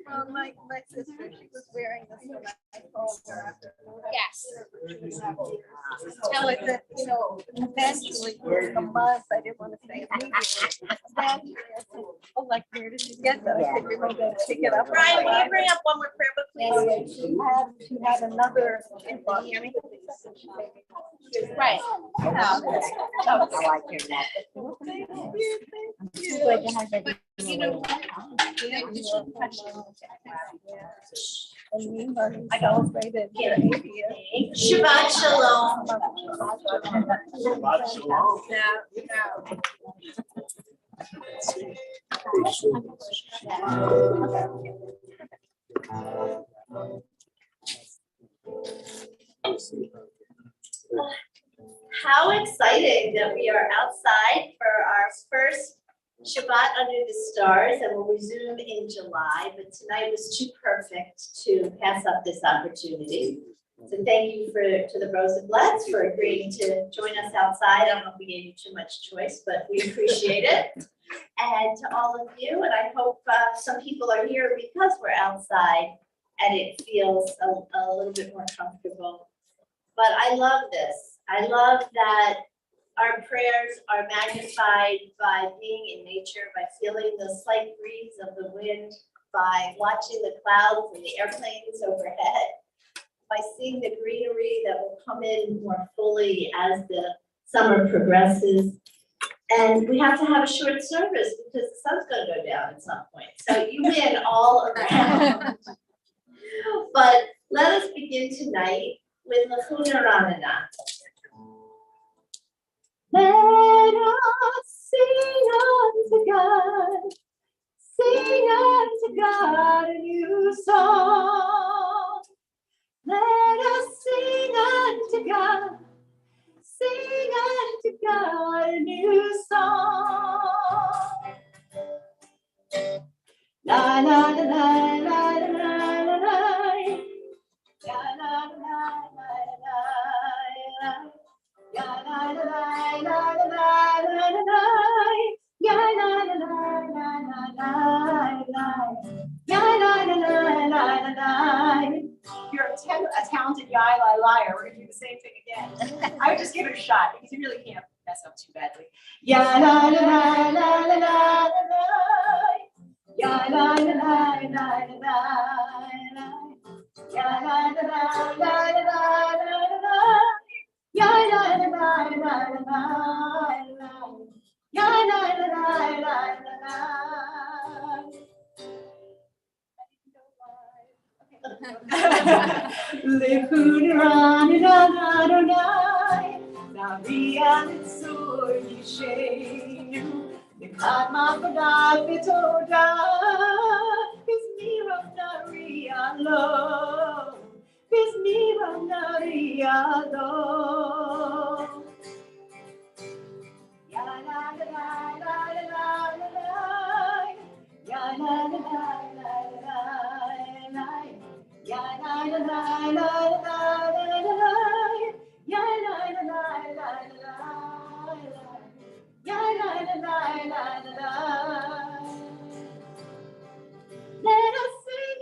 Well, my sister, she was wearing this when I told her. Yes. Tell her that, you know, eventually, within a month, I didn't want to say immediately. Eventually, I said, oh, like, where did you get that? I said, you're going to pick it up. Brian, will you bring up one more prayer book, And please? she had another. Can you hear me? Right. I like hearing that. Thank you, thank you. You know, I celebrated their 80th. Shabbat Shalom. Shabbat Shalom. How exciting that we are outside for our first Shabbat under the stars, and we'll resume in July, but tonight was too perfect to pass up this opportunity. So thank you to the Rosenblatts for agreeing to join us outside. I don't know if we gave you too much choice, but we appreciate it. And to all of you, and I hope some people are here because we're outside and it feels a little bit more comfortable. But I love this. I love that our prayers are magnified by being in nature, by feeling the slight breeze of the wind, by watching the clouds and the airplanes overhead, by seeing the greenery that will come in more fully as the summer progresses. And we have to have a short service because the sun's going to go down at some point. So you win all around. But let us begin tonight with Lachuna Ranana. Let us sing unto God a new song. Let us sing unto God a new song. La la la la la la la la. La la la la la la. Ya la la la la la la la. Ya la la la la la la. Ya la la la la la. You're a talented liar. We're gonna do the same thing again. I would just give it a shot because you really can't mess up too badly. Ya la la la la la la la. Ya la la la la la. Ya la la la la la la. Ya la la la la la. Ya la la la la la. Lekuran Adonai, Narian Sur Yishenu, Nekat Mafadat Vitoda, Bismira Naria Lo, Bismira Naria Lo. Ya la la la la la la la, ya la la la la la la. Ya la la la la la la la. Ya la la la la la la. Ya la la la la la. Let us sing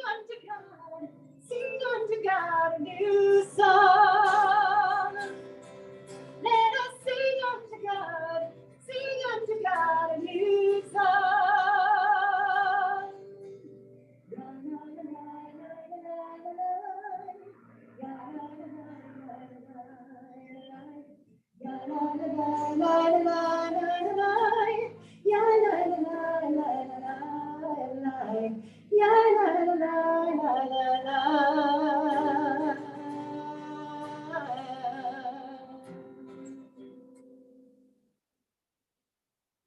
unto God a new song. Let us sing unto God a new song.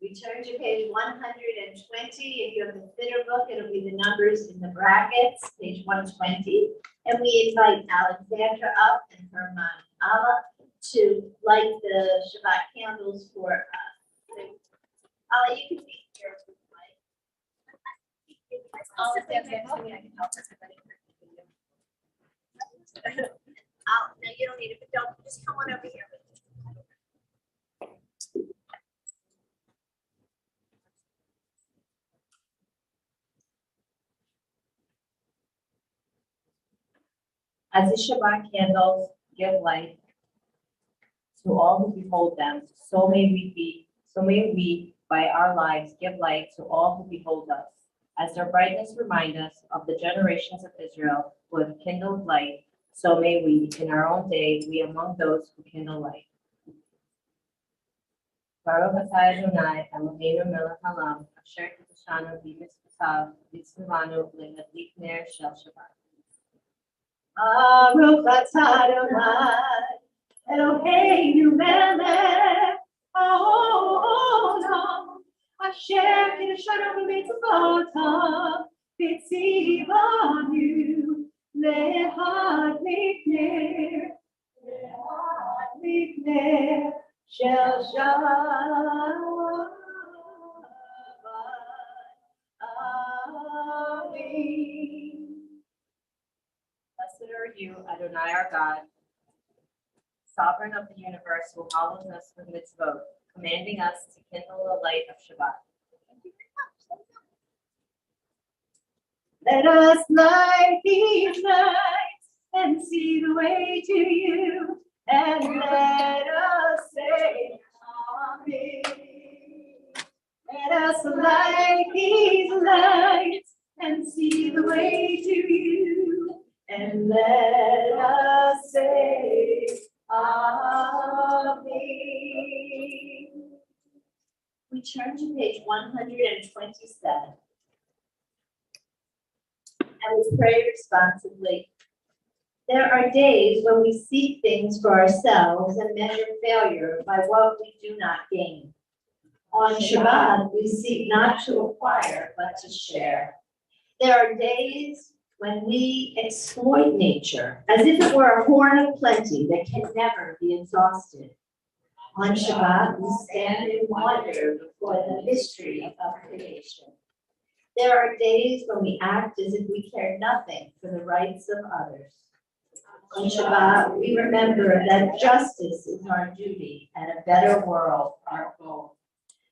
We turn to page 120. If you have the Fitter book, it'll be the numbers in the brackets, page 120. And we invite Alexandra up and her mom, Ala, to light the Shabbat candles for us. Ala, you can be here if you'd like. I'll stand next to me. I can help everybody. No, you don't need it, but don't, just come on over here. As the Shabbat candles give light to all who behold them, so may we by our lives give light to all who behold us. As their brightness remind us of the generations of Israel who have kindled light, so may we, in our own day, be among those who kindle light. Baruch atah Adonai, Eloheinu melech haolam, asher kiddushanu b'mitzvotav, v'tzivanu le'hadlik ner shel Shabbat. Baruch atah Adonai, Eloheinu melech haolam, asher kiddushanu b'mitzvotav, v'tzivanu le'hadlik ner shel Shabbat. Amen. Blessed are you, Adonai our God, sovereign of the universe, who hallows us with mitzvot, commanding us to kindle the light of Shabbat. Let us light these lights and see the way to you, and let us say Amen. Let us light these lights and see the way to you, and let us say Amen. We turn to page 127. And we pray responsibly. There are days when we seek things for ourselves and measure failure by what we do not gain. On Shabbat, we seek not to acquire, but to share. There are days when we exploit nature as if it were a horn of plenty that can never be exhausted. On Shabbat, we stand in wonder before the mystery of creation. There are days when we act as if we care nothing for the rights of others. On Shabbat, we remember that justice is our duty and a better world our goal.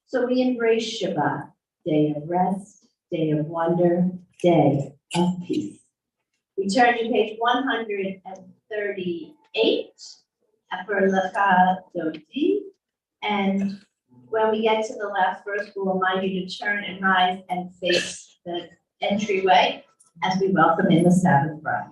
So we embrace Shabbat, day of rest, day of wonder, day of peace. We turn to page 138, Appelbaum, and when we get to the last verse, we'll remind you to turn and rise and face the entryway as we welcome in the Sabbath bride.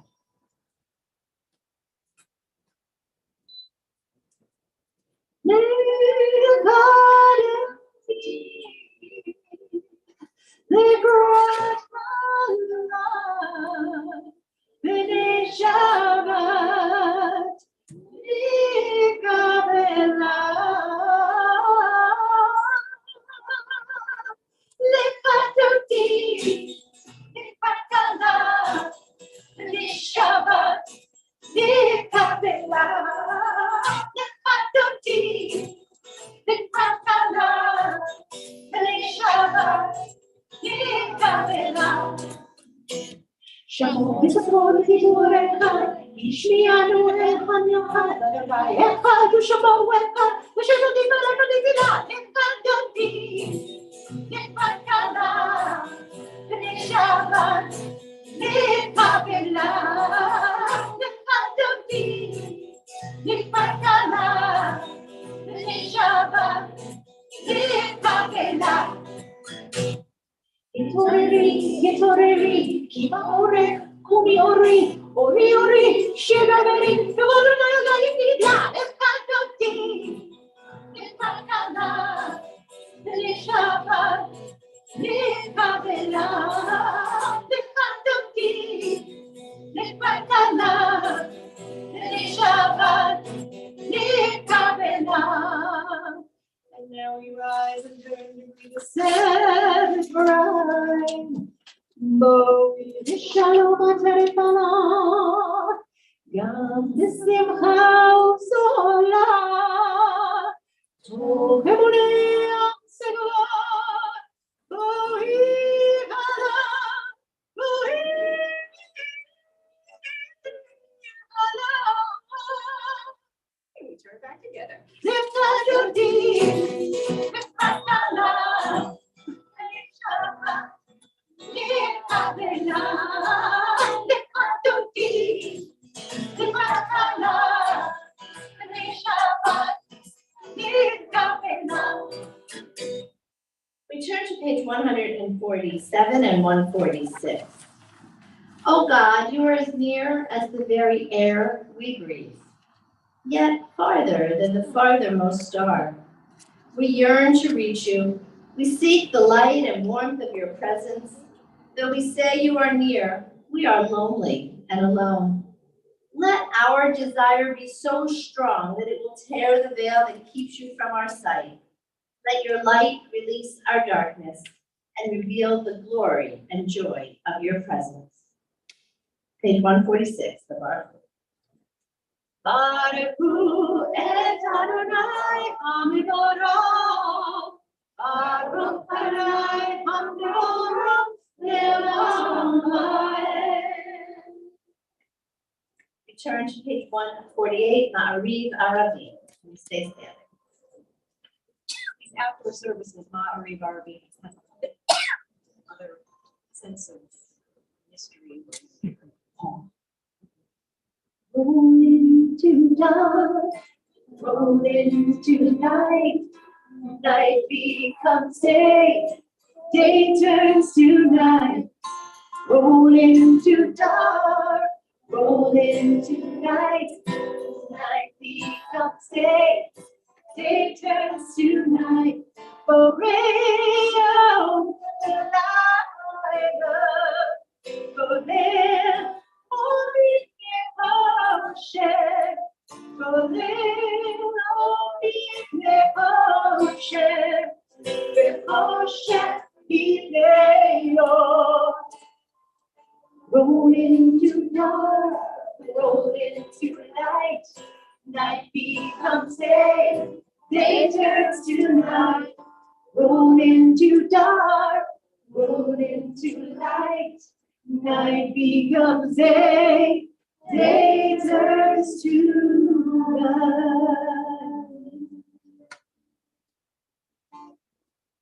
And now we rise and turn to be the Sabbath bride. Bo Shalom Atarefala, Gam Simcha Usola, Togemulia Segula, Bohigala, We turn back together. 147 and 146. Oh God, you are as near as the very air we breathe, yet farther than the farthermost star. We yearn to reach you. We seek the light and warmth of your presence. Though we say you are near, we are lonely and alone. Let our desire be so strong that it will tear the veil that keeps you from our sight. Let your light release our darkness and reveal the glory and joy of your presence. Page 146, the bar. Baruch et Adonai Hamidoro, Baruch Adonai Hamidoro, Le'olam Va'ed. Return to page 148, Ma'ariv Arabi. We stay standing. These outdoor services, Ma'ariv Arabi, other sense of mystery. Rolling to dark, rolling to night, night becomes day, day turns to night. Rolling to dark, rolling to night, night becomes day, day turns to night. For rain, the light of, for them, only ocean, for them, only ocean, the ocean be there. Rolling to dark, rolling to night, night becomes day, day turns to night. Rolling to dark, rolling to light, night becomes day, day turns to night.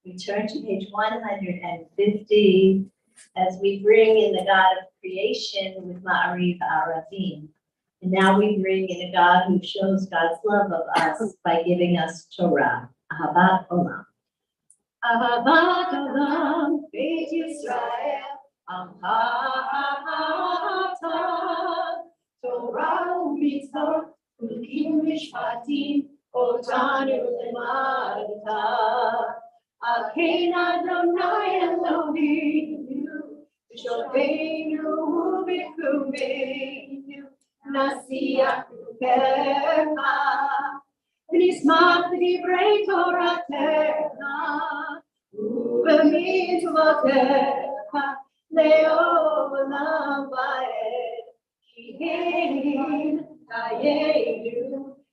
We turn to page 150 as we bring in the God of creation with Ma'ariv Aravim. And now we bring in a God who shows God's love of us by giving us Torah, Ahavat Olam. Ahavat Olam, Beit Yisrael, Amcha Torah u'mitzvot, Chulukim Mishpatim, Otanu Lemadta. Akein Adonai Eloheinu, V'shoteinu u'bikumeinu, Nasiach Rukecha, V'nismach Divrei Toratecha, U'b'mitzvotecha, Le'olam Va'ed. Ki hein Chayenu,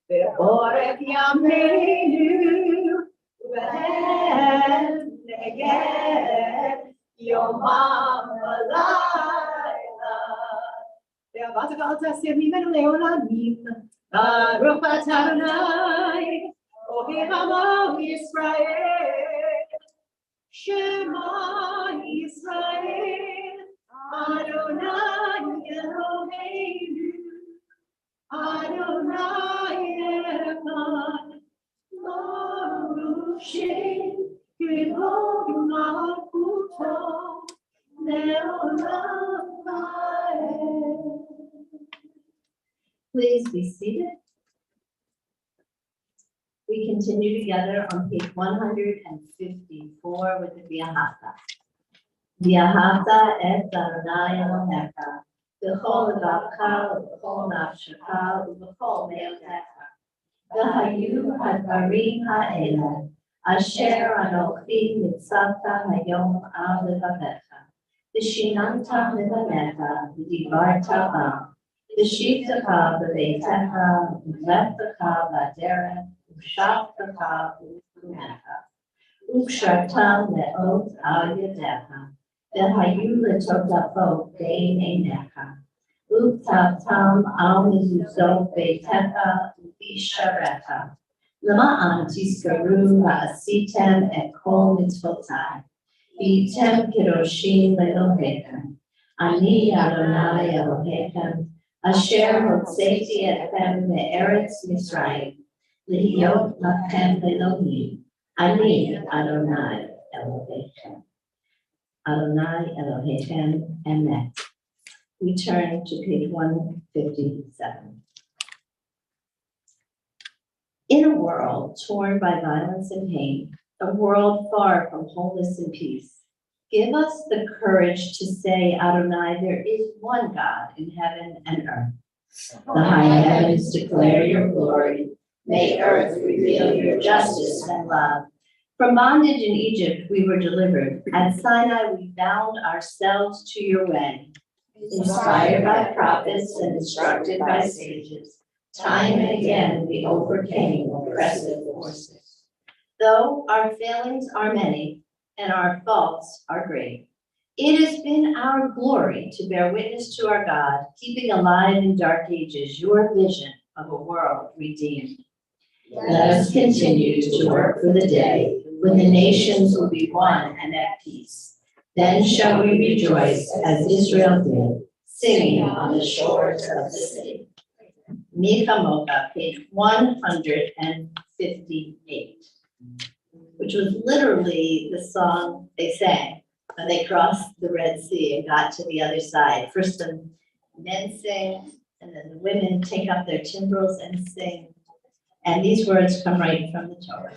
V'orech Yameinu, V'hem Neged Yomam V'layla. Ve'avat Kol Taseh Mimenu Le'olamim, Baruch Atah Adonai, Ohev Amo Yisrael. Shema Yisrael, Adonai Eloheinu, Adonai Echad. Baruch Shem Kivod Malchuto Le'olam Va'ed. Please be seated. We continue together on page 154 with the V'ahavta. V'ahavta et Adonai Elohecha b'chol levavcha u'b'chol nafshecha u'b'chol me'otecha. V'hayu hadvarim ha'ela asher anochi mitzavta hayom al levavecha v'shinanta levanecha v'divarta bam v'shivtecha b'beitecha v'leftecha b'derech v'shavtecha v'ufumecha u'kshartam le'ot al yadecha v'hayu letotafot bein einecha u'tavtam al mezuzot beitecha v'sharecha Lama'an tiskaru ha'asitem et kol mitzvotai v'yitem kedoshim le'lohechem Ani Adonai Elohechem asher hotzeti etchem me'eretz Mitzrayim lihiyot lachem Elohim Ani Adonai Elohechem. Adonai Elohechem Emet. We turn to page 157. In a world torn by violence and pain, a world far from wholeness and peace, give us the courage to say, Adonai, there is one God in heaven and earth. The high heavens declare your glory. May earth reveal your justice and love. From bondage in Egypt we were delivered. At Sinai we bound ourselves to your way. Inspired by prophets and instructed by sages, time and again we overcame oppressive forces. Though our failings are many and our faults are great, it has been our glory to bear witness to our God, keeping alive in dark ages your vision of a world redeemed. Let us continue to work for the day when the nations will be one and at peace. Then shall we rejoice as Israel did, singing on the shores of the sea. Moka, page 158, which was literally the song they sang when they crossed the Red Sea and got to the other side. First the men sing, and then the women take up their timbrels and sing. And these words come right from the Torah.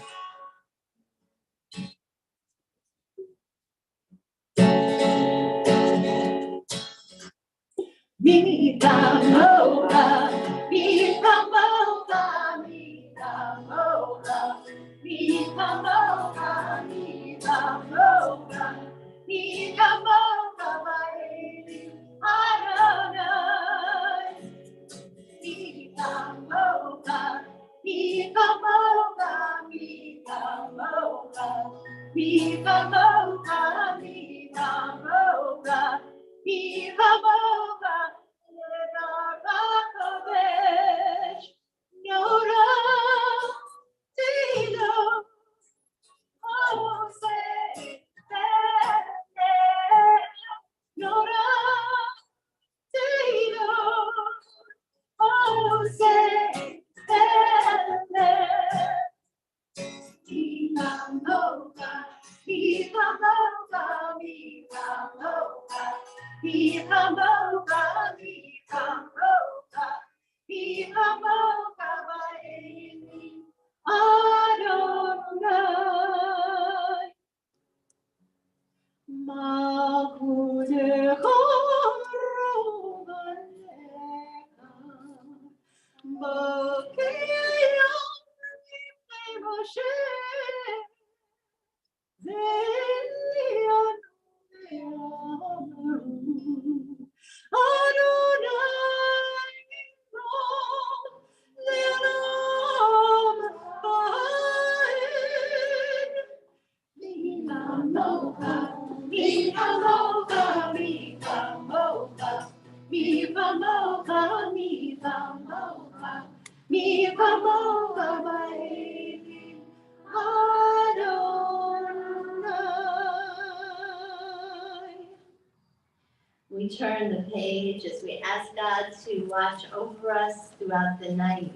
We turn the page as we ask God to watch over us throughout the night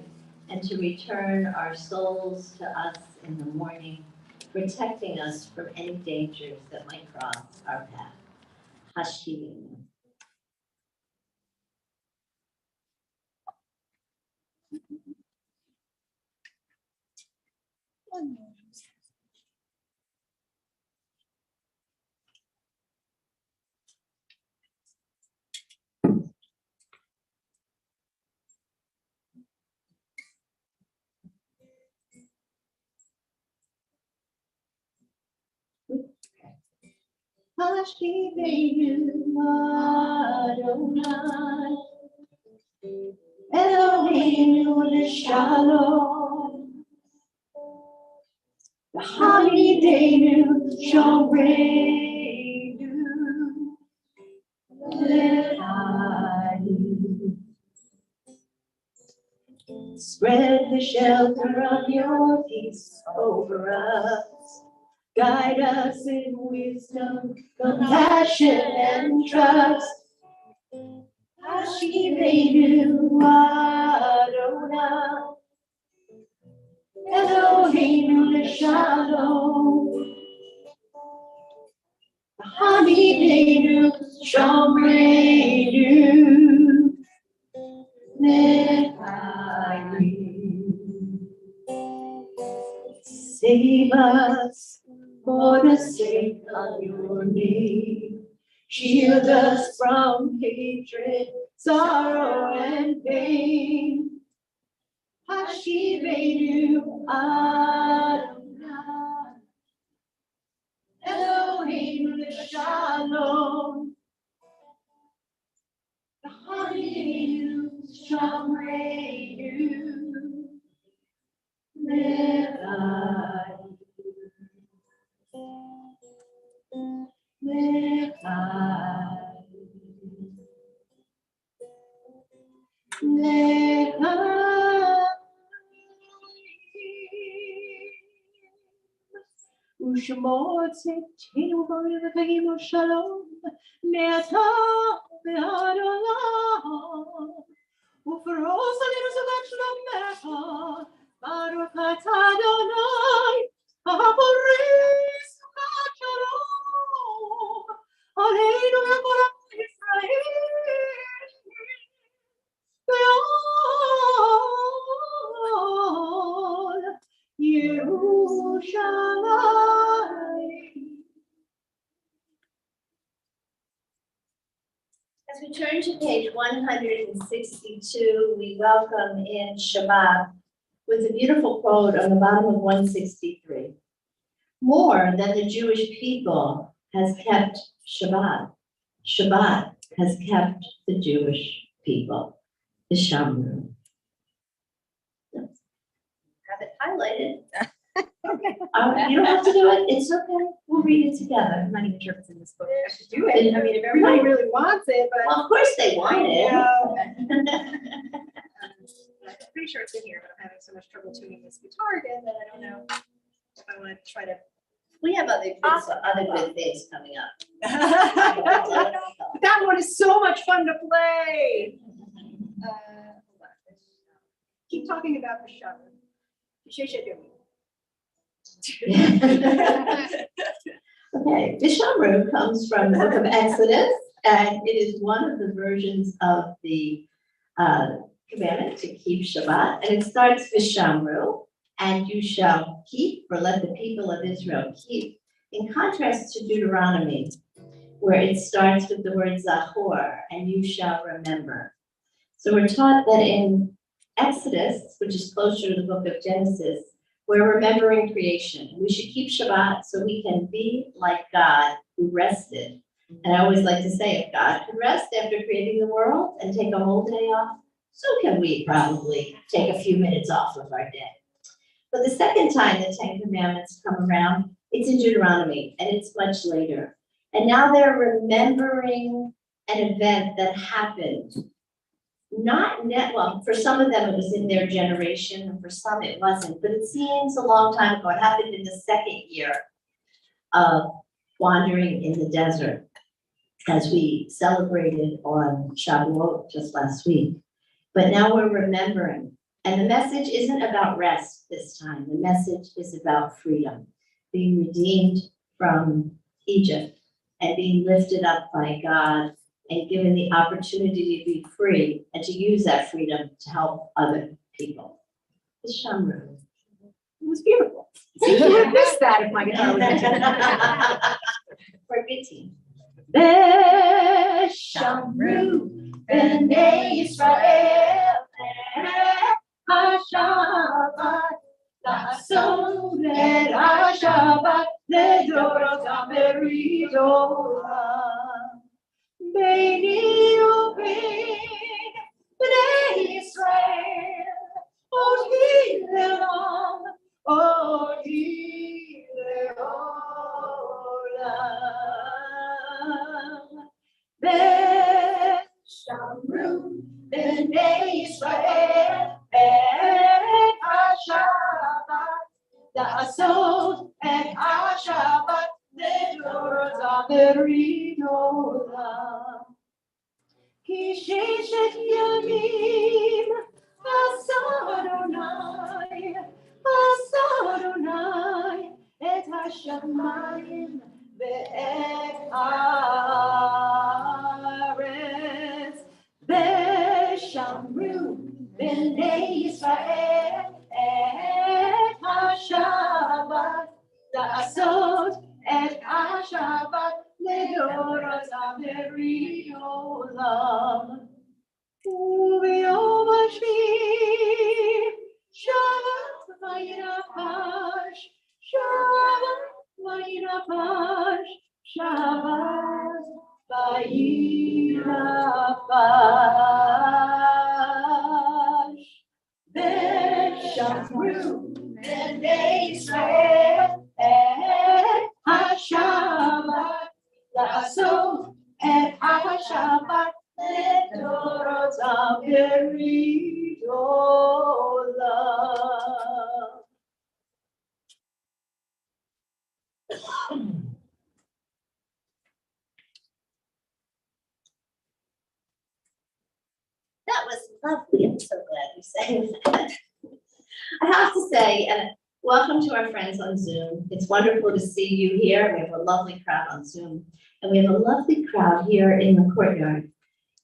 and to return our souls to us in the morning, protecting us from any dangers that might cross our path. Hashivim. Hashivim Adonai Eloheinu l'shalom V'hamidenu shoreinu l'chayu. Spread the shelter of your peace over us. Guide us in wisdom, compassion, and trust. Hashivenu Adonai Eloheinu l'shalom Hamideinu, Shomreinu, Nechayu. Save us for the sake of your name. Shield us from hatred, sorrow, and pain. Hashivenu Adonai, Elohim Shalom. Hamideinu, Shomreinu, Nechayu. Ushmot tenu v'chayim shalom me'ata ve'ad u'feros alinu savat shlomecha baruch atah Adonai ha'boris savat shalom aleinu v'kol Yisrael ve'ol Yerushalayim. As we turn to page 162, we welcome in Shabbat with a beautiful quote on the bottom of 163. More than the Jewish people has kept Shabbat. Shabbat has kept the Jewish people. The Shamru. Have it highlighted. You don't have to do it. It's okay. We'll read it together. I'm not even sure if it's in this book. I should do it. I mean, if everybody No. really wants it, but. Well, of course they want it. I'm pretty sure it's in here, but I'm having so much trouble tuning this guitar again that I don't know if I want to try to. We have other good things coming up. But that one is so much fun to play. Hold on. Keep talking about the show. Okay, the Shamru comes from the book of Exodus, and it is one of the versions of the commandment to keep Shabbat, and it starts with Shamru, and you shall keep, or let the people of Israel keep, in contrast to Deuteronomy, where it starts with the word Zachor, and you shall remember. So we're taught that in Exodus, which is closer to the book of Genesis, we're remembering creation. We should keep Shabbat so we can be like God who rested. And I always like to say, if God could rest after creating the world and take a whole day off, so can we probably take a few minutes off of our day. But the second time the Ten Commandments come around, it's in Deuteronomy, and it's much later. And now they're remembering an event that happened. Well, for some of them it was in their generation, and for some it wasn't, but it seems a long time ago. It happened in the second year of wandering in the desert, as we celebrated on Shavuot just last week. But now we're remembering, and the message isn't about rest this time. The message is about freedom, being redeemed from Egypt and being lifted up by God and given the opportunity to be free and to use that freedom to help other people. The Shamru. It was beautiful. See, you would have missed that if my guitar was For a good team. Shamru, B'nai Yisrael, HaShabbat, Ta'asod et HaShabbat, Ledorotam Beridorah. Beini ubein B'nai Yisrael, Oti le'olam, Oti le'olam. Shamru B'nai Yisrael, et HaShabbat, Ta'asod et HaShabbat, Ledorotam Beridorah. Ki sheshet yamim asa Adonai et hashamayim ואת הארץ, ושמרו בני ישראל את השבת, לעשות את השבת לדורותם בריאת עולם. וביום השביעי שבת וינפש, שבת וינפש, שבת וינפש. ושמרו בני ישראל את השבת, לעשות את השבת לדורותם בריאת עולם. That was lovely. I'm so glad you sang that. I have to say, welcome to our friends on Zoom. It's wonderful to see you here. We have a lovely crowd on Zoom, and we have a lovely crowd here in the courtyard.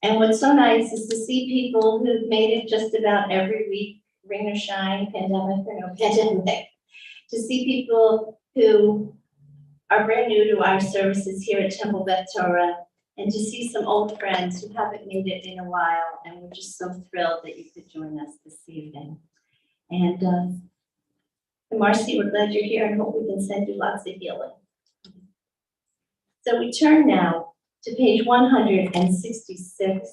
And what's so nice is to see people who've made it just about every week, rain or shine, pandemic or no pandemic, to see people who are brand new to our services here at Temple Beth Torah, and to see some old friends who haven't made it in a while, and we're just so thrilled that you could join us this evening. And Marcy, we're glad you're here and hope we can send you lots of healing. So we turn now to page 166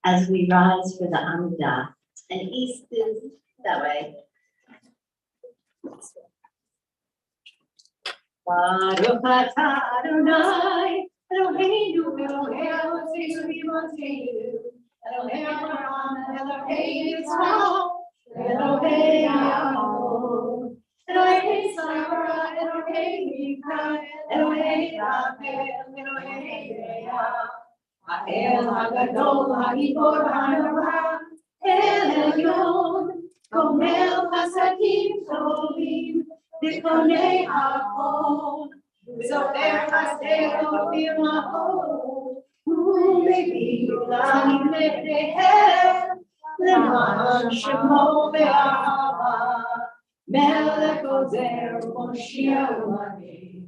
as we rise for the Amidah. And east is that way. Baruch atah Adonai, Eloheinu Eloheinu Eloheinu Abraham, Elohei Yitzchak, Elohei Yaakov, Elohei Sarah, Elohei Rivka, Elohei Rachel, Elohei Leah, Ha'el Hagadol, Hagibor Hanora, El Elyon, Gomel Chasadim Tovim, Dikonei Hakol, Zoter Chasdeo B'ma'od, U'mevi Ulam Lefnehem, Leman Shemo Be'ahava, Melech Ozer Moshiach U'manim,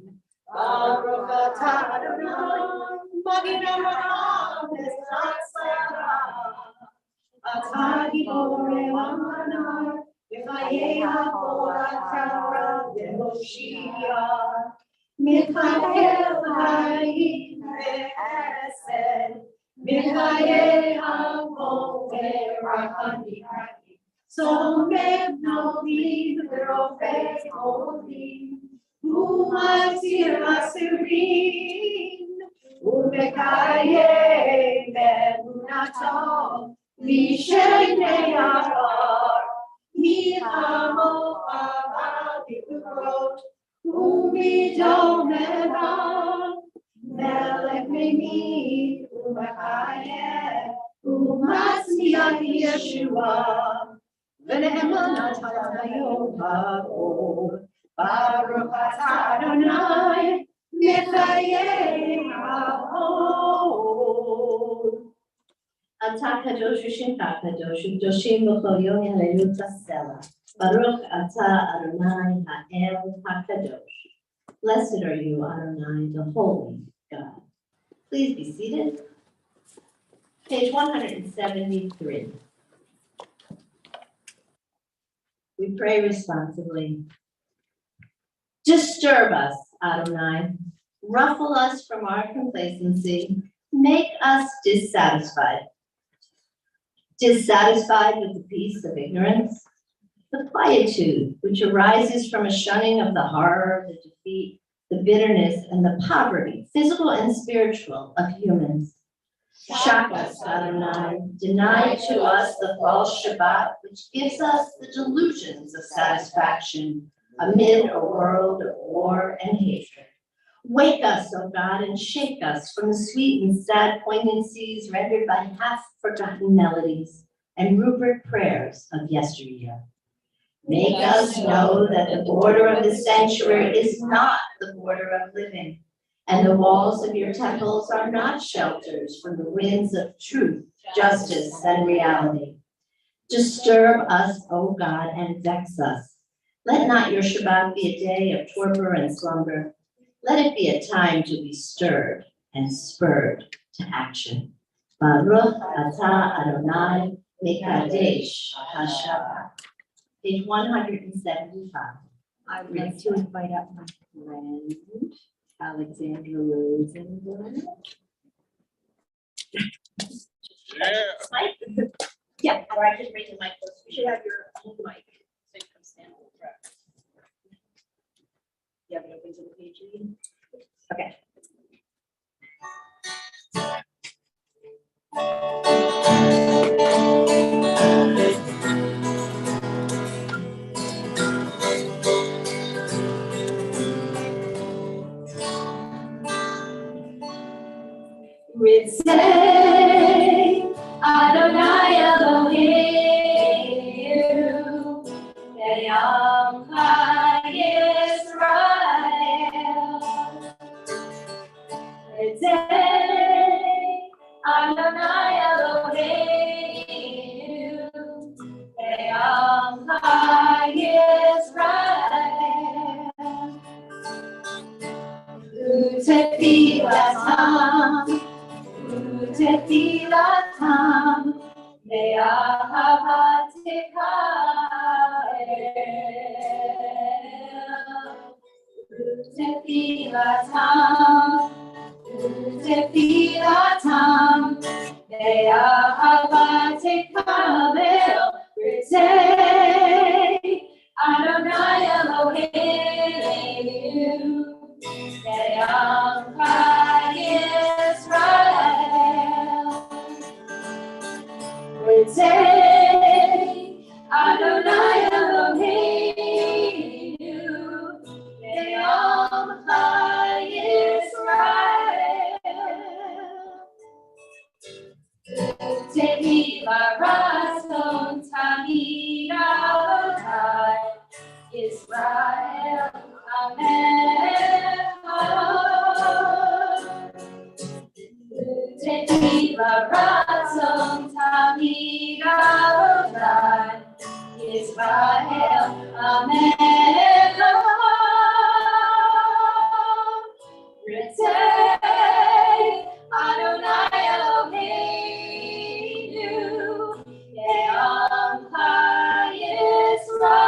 Baruch atah Adonai, Magid Avraham, Ezrat Sarah, Atah Gibor Elamana, V'chayei HaTorah V'Hoshia, Michael Hayim Ve'esed, Michael Ha'avot Ve'rachami, Somem Novim V'rofeh Olim, U'matzir Asirim, U'mekayem Be'emunato, Lishenei Arar, Mi'amo Avad V'Kurot, U'midomena, Melech Me'mi, U'mechayeh, U'matzmiach Yeshua, V'ne'emanat Hayom Ha'od, Baruch atah Adonai, Mechayeh Ha'od. Atah kadosh v'shemcha kadosh, v'kadoshim b'chol yom yalelu tasela. Baruch atah Adonai ha'el ha'kadosh. Blessed are you, Adonai, the holy God. Please be seated. Page 173. We pray responsibly. Disturb us, Adonai. Ruffle us from our complacency. Make us dissatisfied. Dissatisfied with the peace of ignorance, the quietude which arises from a shunning of the horror, the defeat, the bitterness, and the poverty, physical and spiritual, of humans. Shock us, Adonai. Deny to us the false Shabbat, which gives us the delusions of satisfaction amid a world of war and hatred. Wake us, O God, and shake us from the sweet and sad poignancies rendered by half-forgotten melodies and rubric prayers of yesteryear. Make us know that the border of the sanctuary is not the border of living, And the walls of your temples are not shelters from the winds of truth, justice, and reality. Disturb us, O God, and vex us. Let not your Shabbat be a day of torpor and slumber. Let it be a time to be stirred and spurred to action. Baruch atah Adonai mekadesh hashabbat. Page 175. I would like to invite up my friend, Alexandra Rosenberg. Yeah, or I can bring the mic closer. You should have your own mic. So you can stand over. You have it open to the page reading? Okay. Ritzei Adonai Eloheinu Ve'yamcha Yisrael. Ritzei Adonai Eloheinu Ve'yamcha Yisrael. U'tefilatam U'tefilatam Ve'ahavat Tikael. U'tefilatam U'tefilatam Ve'ahavat Tikael. Ritzei Adonai Eloheinu Ve'yamcha Yisrael. Ritzei Adonai Eloheinu Ve'yamcha Yisrael. Tevilah ratzon tamid Adonai Yisrael. Amen. Tevilah ratzon tamid Adonai Yisrael. Amen. Ritzei Adonai Eloheinu Ve'yamcha Yisrael.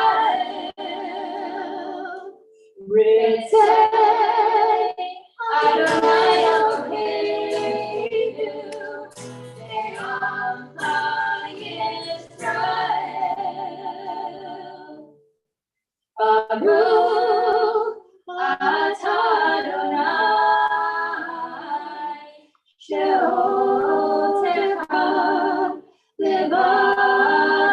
Ritzei Adonai Eloheinu Ve'yamcha Yisrael. Baruch atah Adonai she'otecha levadecha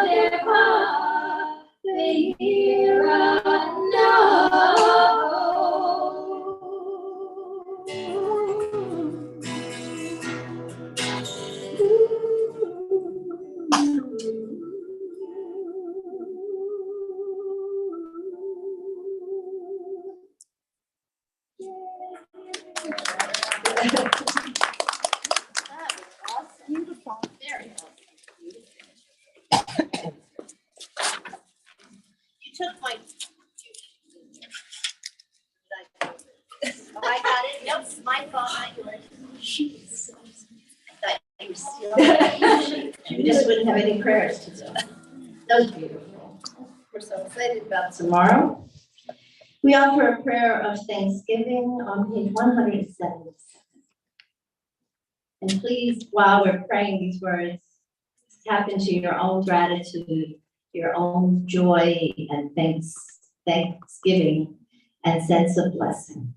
Beautiful. Very well. You took my. Oh, I got it. Nope, it's my fault, not yours. Jeez. I thought you were stealing. You just wouldn't have any prayers to do. That was beautiful. We're so excited about tomorrow. We offer a prayer of thanksgiving on page 177. And please, while we're praying these words, tap into your own gratitude, your own joy and thanksgiving and sense of blessing.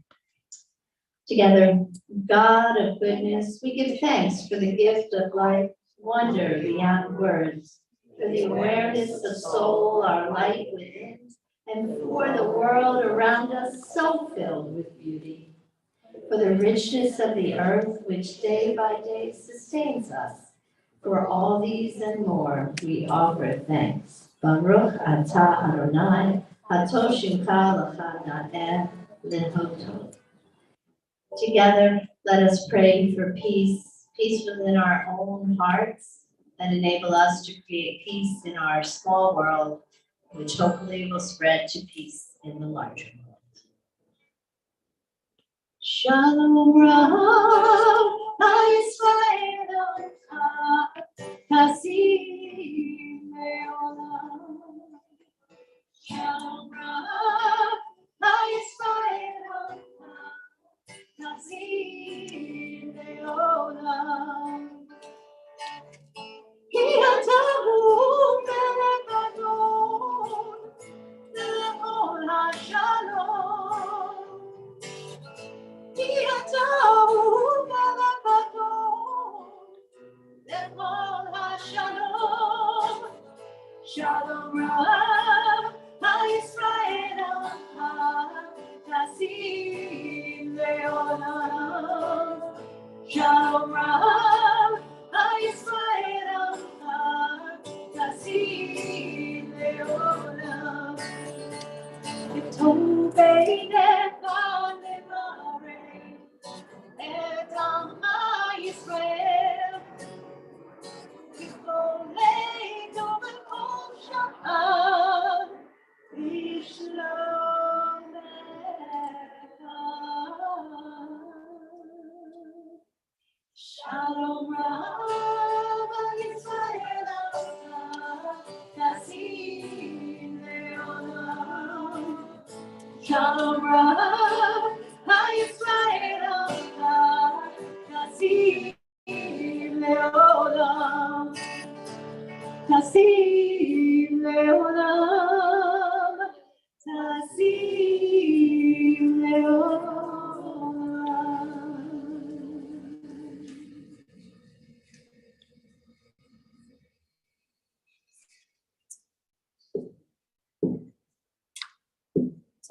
Together, God of goodness, we give thanks for the gift of life, wonder beyond words, for the awareness of soul, our light within, and for the world around us so filled with beauty, for the richness of the earth which day by day sustains us. For all these and more, we offer thanks. Baruch atah Adonai, hatoshinka l'cha na'eh lehoto. Together, let us pray for peace, peace within our own hearts, and enable us to create peace in our small world, which hopefully will spread to peace in the larger world. Shalom Rav, HaYisrael, Hasim Me'olam. Shalom Rav, HaYisrael, Hasim Me'olam. Ki atahu melech adon, le'ol ha'shalom. Ki atahu melech adon, le'ol ha'shalom. Shalom Rav, HaYisrael, Hasim Le'olam. Shalom Rav, HaYisrael, Hasim Le'olam. V'tov beinecha levarech et am HaYisrael. V'choleinu b'kol sha'at b'shlomecha. Shalom Rav, HaYisrael, Hasim Le'olam. Shalom Rav, HaYisrael, Hasim Le'olam. Hasim Le'olam. Hasim Le'olam.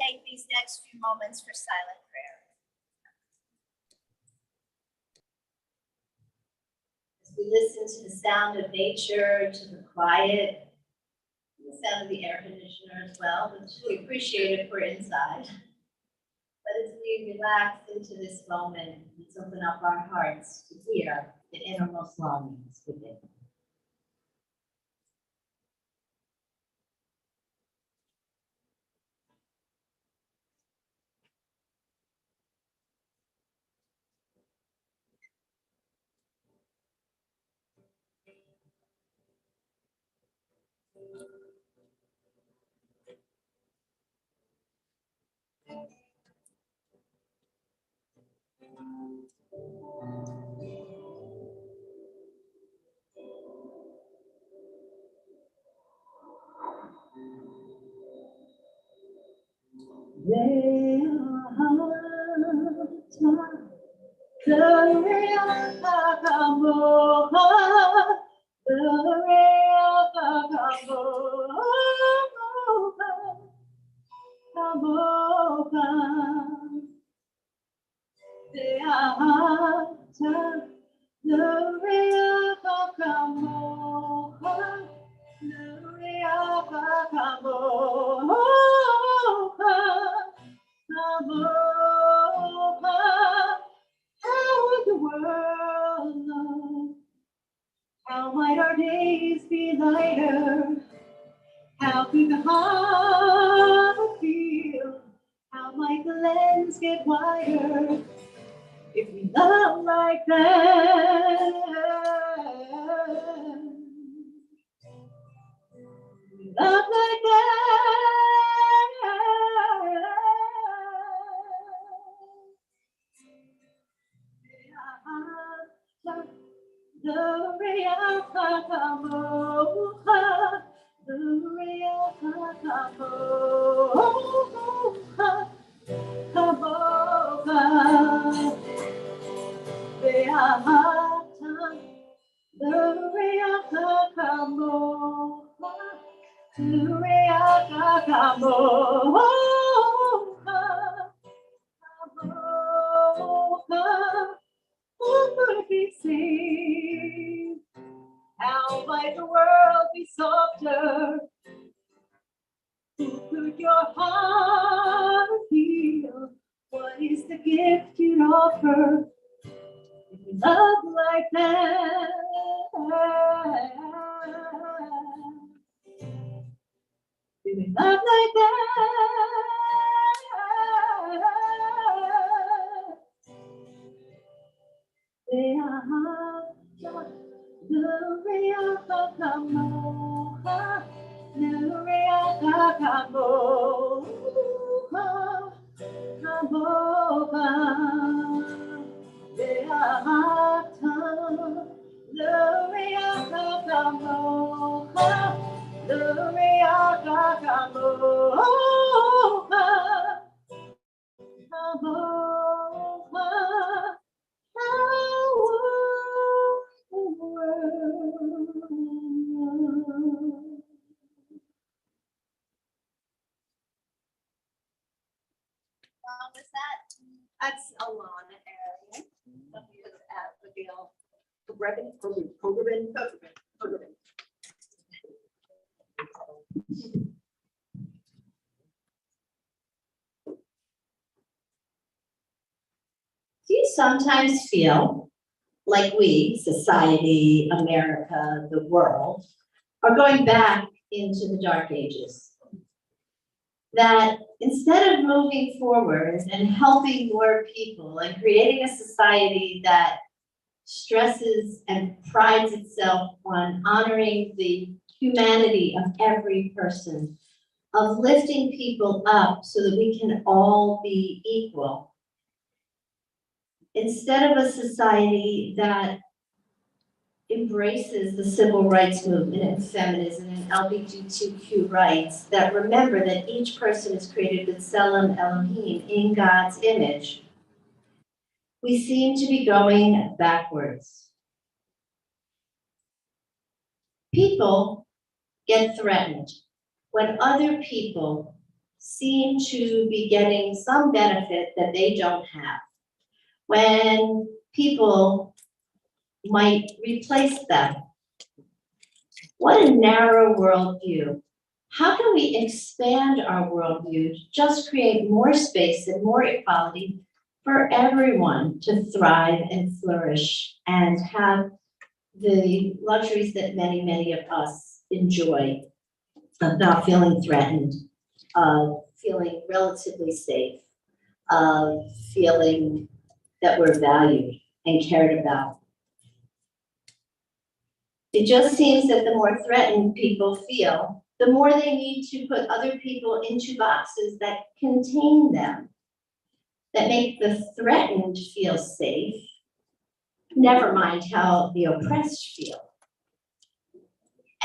Take these next few moments for silent prayer. As we listen to the sound of nature, to the quiet, the sound of the air conditioner as well, which we appreciate if we're inside. But as we relax into this moment, let's open up our hearts to hear the innermost longings within. How might our days be lighter? How could the heart feel? How might the lens get wider if we love like that? We love like that. How might the world be softer? Who could your heart feel? What is the gift you'd offer if you love like that? Do we love like that? Was that? That's Alana area. Because Abigail. Programming. Do you sometimes feel like we, society, America, the world, are going back into the dark ages? That instead of moving forward and helping more people and creating a society that stresses and prides itself on honoring the humanity of every person, of lifting people up so that we can all be equal, instead of a society that embraces the civil rights movement and feminism and LGBTQ rights, that remember that each person is created with Tselem Elohim, in God's image, we seem to be going backwards. People get threatened when other people seem to be getting some benefit that they don't have. When people might replace them. What a narrow worldview. How can we expand our worldview to just create more space and more equality for everyone to thrive and flourish and have the luxuries that many, many of us enjoy, of not feeling threatened, of feeling relatively safe, of feeling that we're valued and cared about? It just seems that the more threatened people feel, the more they need to put other people into boxes that contain them, that make the threatened feel safe, never mind how the oppressed feel.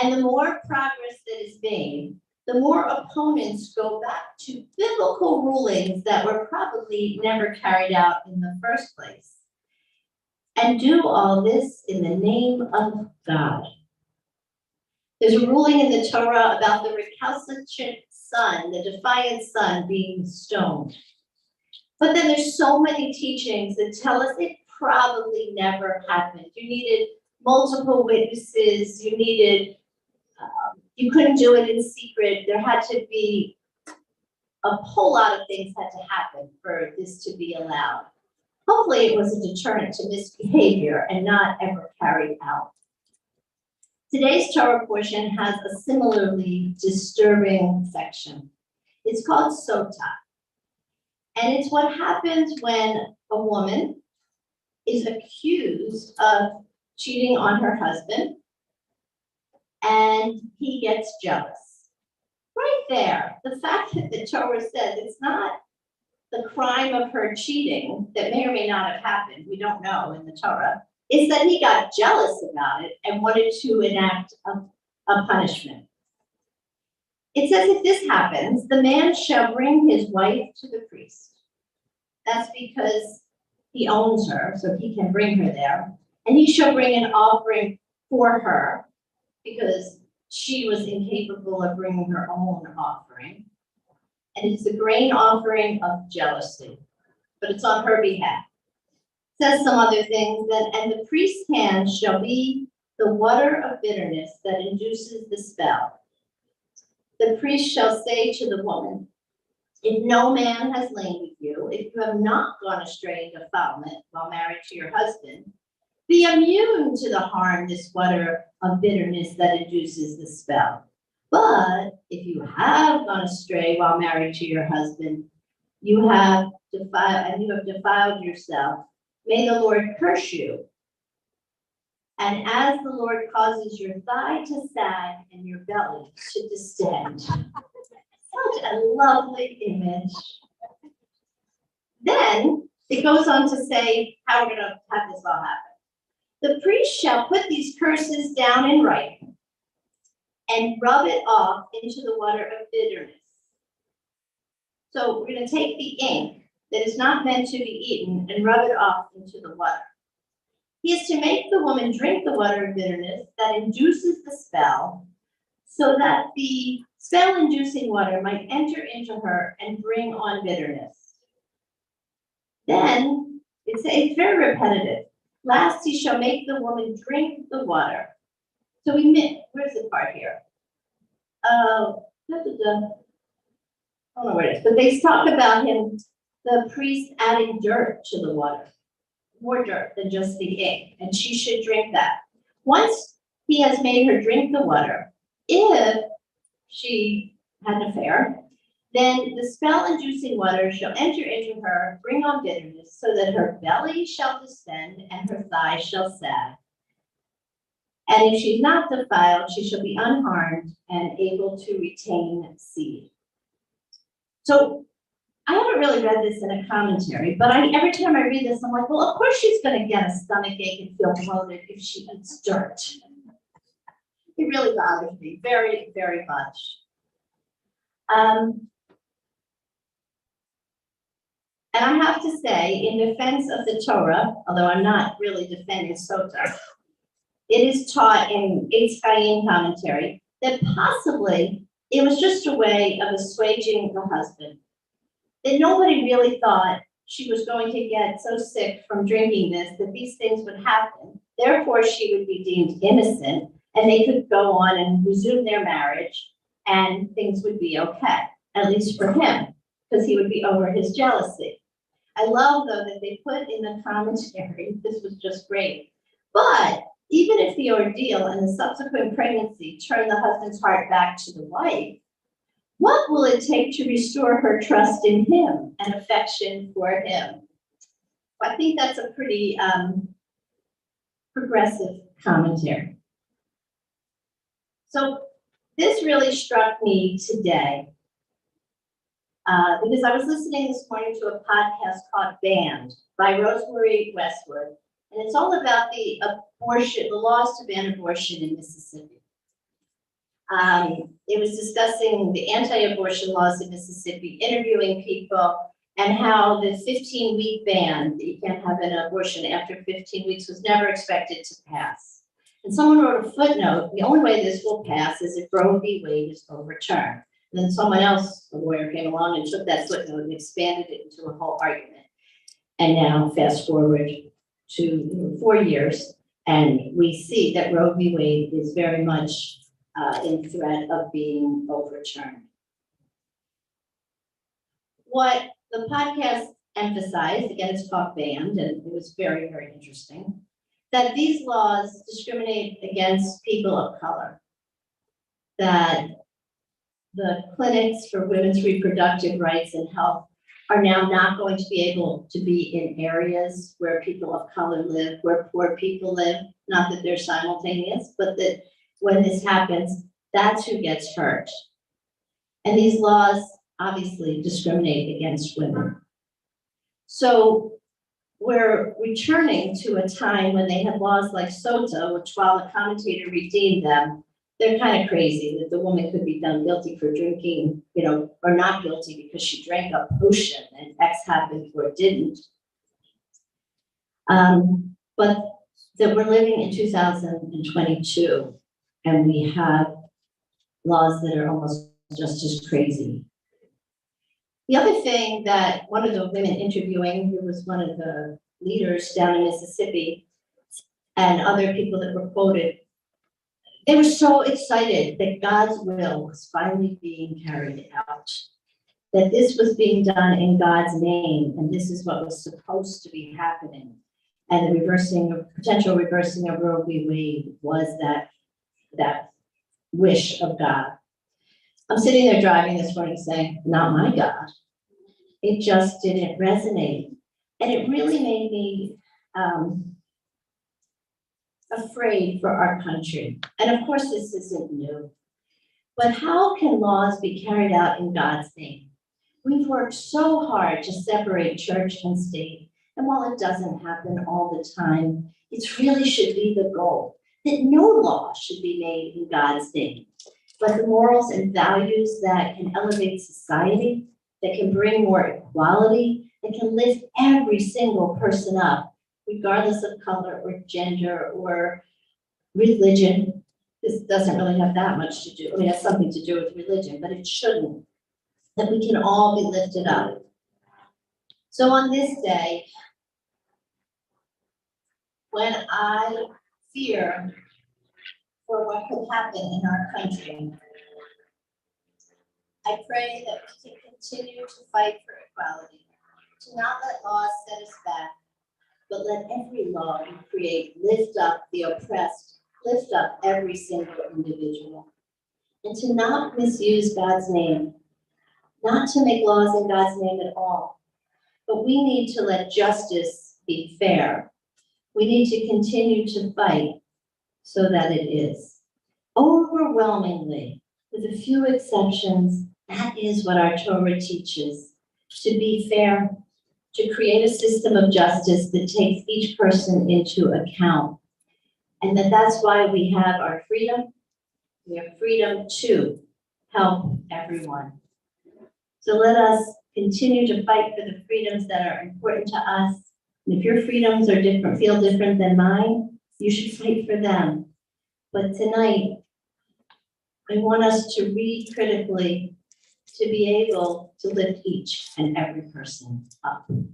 And the more progress that is made, the more opponents go back to biblical rulings that were probably never carried out in the first place. And do all this in the name of God. There's a ruling in the Torah about the recalcitrant son, the defiant son, being stoned. But then there's so many teachings that tell us it probably never happened. You needed multiple witnesses, you couldn't do it in secret. There had to be a whole lot of things had to happen for this to be allowed. Hopefully it was a deterrent to misbehavior and not ever carried out. Today's Torah portion has a similarly disturbing section. It's called Sota. And it's what happens when a woman is accused of cheating on her husband and he gets jealous. Right there, the fact that the Torah says it's not the crime of her cheating that may or may not have happened, we don't know in the Torah, is that he got jealous about it and wanted to enact a punishment. It says if this happens, the man shall bring his wife to the priest. That's because he owns her, so he can bring her there. And he shall bring an offering for her because she was incapable of bringing her own offering. And it's a grain offering of jealousy, but it's on her behalf. It says some other things, and the priest's hand shall be the water of bitterness that induces the spell. The priest shall say to the woman, If no man has lain with you, if you have not gone astray in defilement while married to your husband, be immune to the harm, this water of bitterness that induces the spell. But if you have gone astray while married to your husband, you have defiled yourself. May the Lord curse you. And as the Lord causes your thigh to sag and your belly to distend. Such a lovely image. Then it goes on to say how we're going to have this all happen. The priest shall put these curses down in writing and rub it off into the water of bitterness. So we're going to take the ink that is not meant to be eaten and rub it off into the water. He is to make the woman drink the water of bitterness that induces the spell, so that the spell-inducing water might enter into her and bring on bitterness. Then, it's very repetitive. Last, he shall make the woman drink the water. So where's the part here? I don't know where it is, but they talk about him, the priest adding dirt to the water, more dirt than just the ink, and she should drink that. Once he has made her drink the water, if she had an affair, then the spell-inducing water shall enter into her, bring on bitterness, so that her belly shall distend and her thigh shall sag. And if she's not defiled, she shall be unharmed and able to retain seed. So I haven't really read this in a commentary, but every time I read this, I'm like, well, of course she's going to get a stomach-ache and feel bloated if she eats dirt. It really bothers me very, very much. And I have to say, in defense of the Torah, although I'm not really defending Sota, it is taught in Eitz Chaim commentary that possibly it was just a way of assuaging the husband. That nobody really thought she was going to get so sick from drinking this that these things would happen. Therefore, she would be deemed innocent and they could go on and resume their marriage and things would be okay, at least for him, because he would be over his jealousy. I love, though, that they put in the commentary, this was just great, but even if the ordeal and the subsequent pregnancy turn the husband's heart back to the wife, what will it take to restore her trust in him and affection for him? I think that's a pretty progressive commentary. So this really struck me today because I was listening this morning to a podcast called Banned by Rosemary Westwood, and it's all about the laws to ban abortion in Mississippi. It was discussing the anti-abortion laws in Mississippi, interviewing people, and how the 15-week ban that you can't have an abortion after 15 weeks was never expected to pass. And someone wrote a footnote, the only way this will pass is if Roe v. Wade is overturned. And then someone else, a lawyer, came along and took that footnote and expanded it into a whole argument. And now fast forward to 4 years, and we see that Roe v. Wade is very much in threat of being overturned. What the podcast emphasized, again, it's called Banned, and it was very, very interesting, that these laws discriminate against people of color, that the clinics for women's reproductive rights and health are now not going to be able to be in areas where people of color live, where poor people live, not that they're simultaneous, but that when this happens, that's who gets hurt. And these laws obviously discriminate against women. So we're returning to a time when they had laws like SOTA, which while the commentator redeemed them, they're kind of crazy that the woman could be done guilty for drinking, or not guilty because she drank a potion and X happened or didn't. But that we're living in 2022 and we have laws that are almost just as crazy. The other thing that one of the women interviewing, who was one of the leaders down in Mississippi, and other people that were quoted, they were so excited that God's will was finally being carried out. that this was being done in God's name, and this is what was supposed to be happening. And the potential reversing of Roe v. Wade was that wish of God. I'm sitting there driving this morning saying, not my God. It just didn't resonate. And it really made me afraid for our country. And of course, this isn't new. But how can laws be carried out in God's name? We've worked so hard to separate church and state. And while it doesn't happen all the time, it really should be the goal that no law should be made in God's name. But the morals and values that can elevate society, that can bring more equality, that can lift every single person up, regardless of color or gender or religion. This doesn't really have that much to do, I mean, it has something to do with religion, but it shouldn't. That we can all be lifted up. So on this day, when I fear for what could happen in our country, I pray that we can continue to fight for equality, to not let laws set us back, but let every law we create lift up the oppressed, lift up every single individual, and to not misuse God's name, not to make laws in God's name at all, but we need to let justice be fair. We need to continue to fight so that it is. Overwhelmingly, with a few exceptions, that is what our Torah teaches, to be fair, to create a system of justice that takes each person into account. And that's why we have our freedom. We have freedom to help everyone. So let us continue to fight for the freedoms that are important to us. And if your freedoms are different, feel different than mine, you should fight for them. But tonight, I want us to read critically to be able to lift each and every person up. We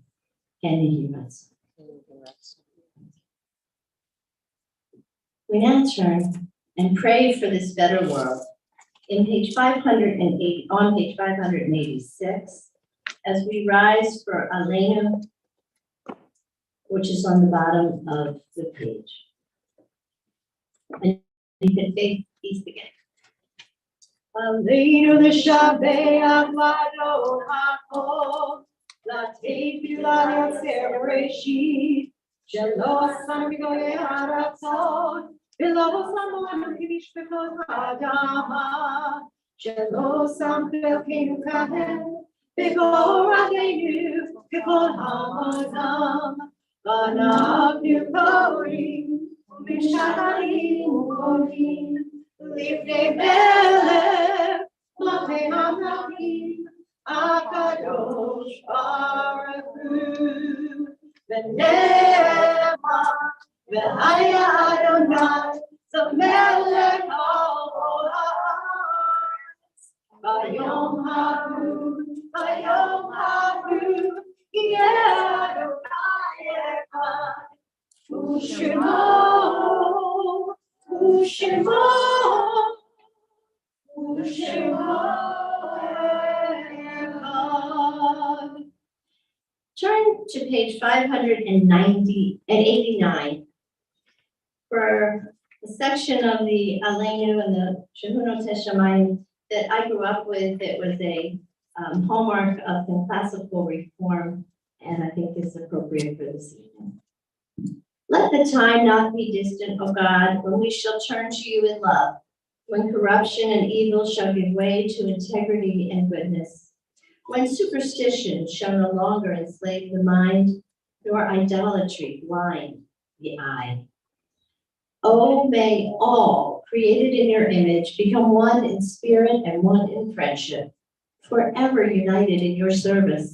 now turn and pray for this better world. In page 508, on page 586, as we rise for Aleinu, which is on the bottom of the page. And you can face these again. Aleinu l'shabeach v'ado hakol, l'teif yulad yotzer bereshit, shelo asam b'goyei haratzon, v'lo samonu k'mishpachot ha'adama, shelo sam b'elkeinu kahen, b'gor aleinu k'kol ha'olam, v'anavnu korim, u'misharim u'korim, Lifnei melech, Malkei HaMelachim, HaKadosh Baruch Hu, V'ne'emar, V'haya Adonai, Zamelech al ha'aretz, V'yom ha'hu, Yeh Adonai echad, U'shemo, Turn to page 589 for a section of the Aleinu and the Shehunot Teshamayim that I grew up with. It was a hallmark of the classical reform, and I think is appropriate for this evening. Let the time not be distant, O God, when we shall turn to you in love, when corruption and evil shall give way to integrity and goodness, when superstition shall no longer enslave the mind, nor idolatry blind the eye. Oh, may all created in your image become one in spirit and one in friendship, forever united in your service.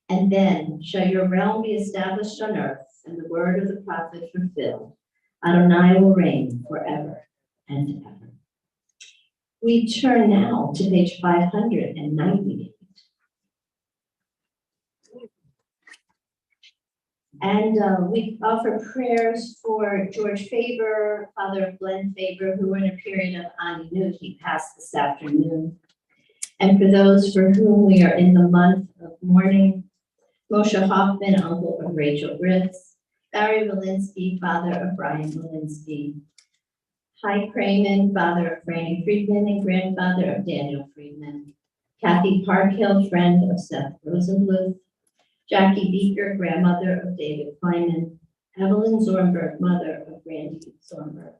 And then shall your realm be established on earth, and the word of the prophet fulfilled. Adonai will reign forever and ever. We turn now to page 598. And we offer prayers for George Faber, father of Glenn Faber, who were in a period of Aleinu. He passed this afternoon. And for those for whom we are in the month of mourning, Moshe Hoffman, uncle of Rachel Ritz, Barry Walensky, father of Brian Walensky, Hy Crayman, father of Franny Friedman and grandfather of Daniel Friedman, Kathy Parkhill, friend of Seth Rosenbluth, Jackie Beeker, grandmother of David Kleinman, Evelyn Zornberg, mother of Randy Zornberg.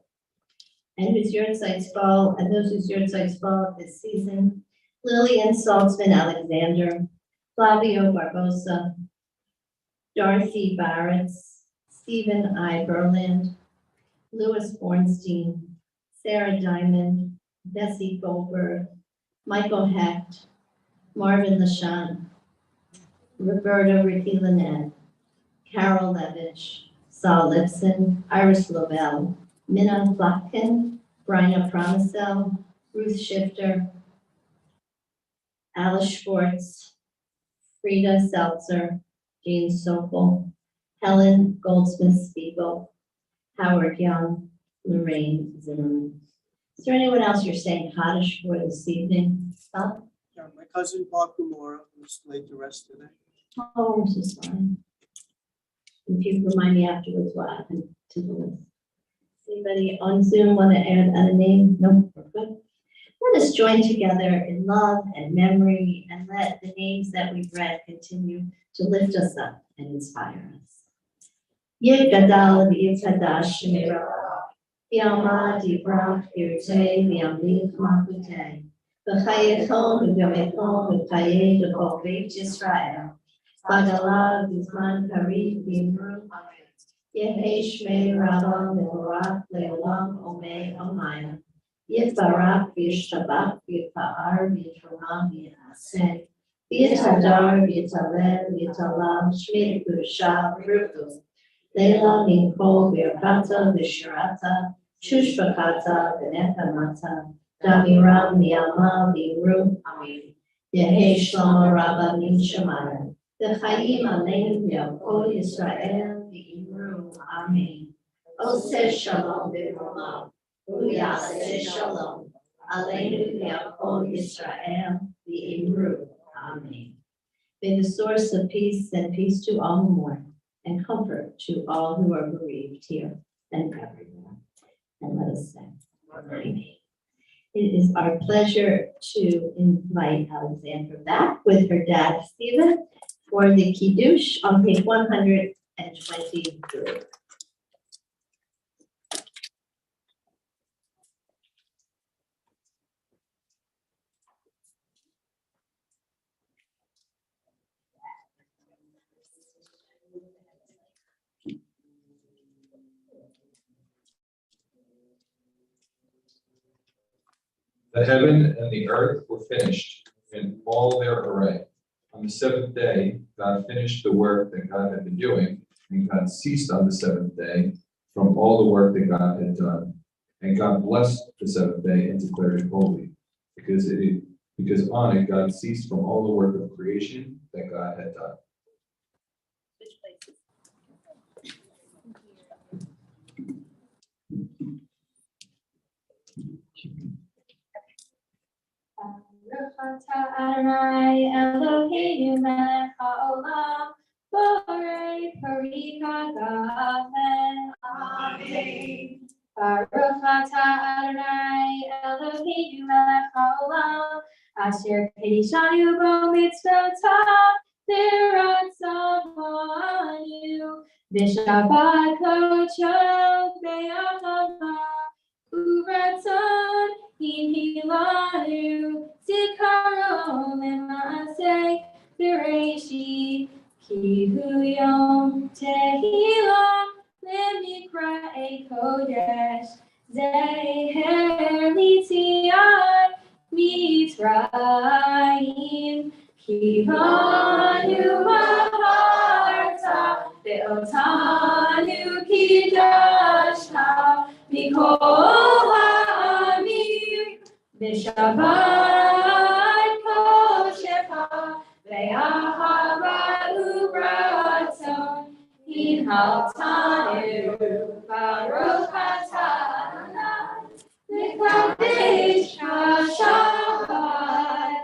And whose yurtzights fall, and those whose yurtzights fall this season, Lillian Saltzman Alexander, Flavio Barbosa, Dorothy Barretts, Stephen I. Berland, Louis Bornstein, Sarah Diamond, Bessie Goldberg, Michael Hecht, Marvin LaShawn, Roberta Ricky Lynette, Carol Levitch, Saul Lipson, Iris Lovell, Minna Flotkin, Bryna Promisel, Ruth Shifter, Alice Schwartz, Frida Seltzer, Jean Sokol, Helen Goldsmith Spiegel, Howard Young, Lorraine Zimmerman. Is there anyone else you're saying Kaddish for this evening? Stop. Yeah, my cousin Bob Gomorrah was late to rest today. Oh, I'm so sorry. If you remind me afterwards what happened to the list. Anybody on Zoom want to add a name? No, we're good. Let us join together in love and memory and let the names that we've read continue to lift us up and inspire us. Yid Gadal V'Yitadash Shemira, Yama Dibrach Yirtei V'Yamlich Makutei, V'Chayechon V'Yamechon V'Chayei D'Kol Beit Yisrael, Bagala V'Zman Karib V'Imru, Yehi Shmei Rabba Mevorach Le'olam Omei Omayim, Yitbarach V'Yishtabach V'Yitpa'ar V'Yitramah V'Yitaseh, V'Yitadar V'Yitalel V'Yitalam Shmei Kudusha V'Rutu, Leila Minkol V'Yirkata V'Shirata, Shushvakata V'Nechamata, Damiram Niyama V'Imru Amin, Yehi Shlomo Rabba Min Shemayim, V'Chaim Aleinu V'Yakol Yisrael V'Imru Amin. Oseh Shalom V'Rolam, U'Yaseh Shalom, Aleinu V'Yakol Yisrael V'Imru Amin. May the source of peace send peace to all who mourn, and comfort to all who are bereaved here and everywhere. And let us say, Amen. It is our pleasure to invite Alexandra back with her dad, Stephen, for the Kiddush on page 123. The heaven and the earth were finished in all their array. On the seventh day, God finished the work that God had been doing, and God ceased on the seventh day from all the work that God had done. And God blessed the seventh day and declared it holy, because on it God ceased from all the work of creation that God had done. Baruch atah Adonai Eloheinu melech haolam, borei pari hagafen. Amen. Baruch atah Adonai Eloheinu melech haolam, asher kedishanu bo mitzvotav v'ratzavanu, v'shabbat kodesh be'ahava u'ratzon Hilanu Zikaron Lemase Bereshi Kihu Yom Tehillah Lemikra Kodesh Zeher Litzion Mitzrayim Kivanu Maharta Be'otanu Kidashta Mikol V'Shabbat Koshecha Ve'ahava u'ratzon Hinhaltanu Baruch atah Adonai L'kadesh HaShabbat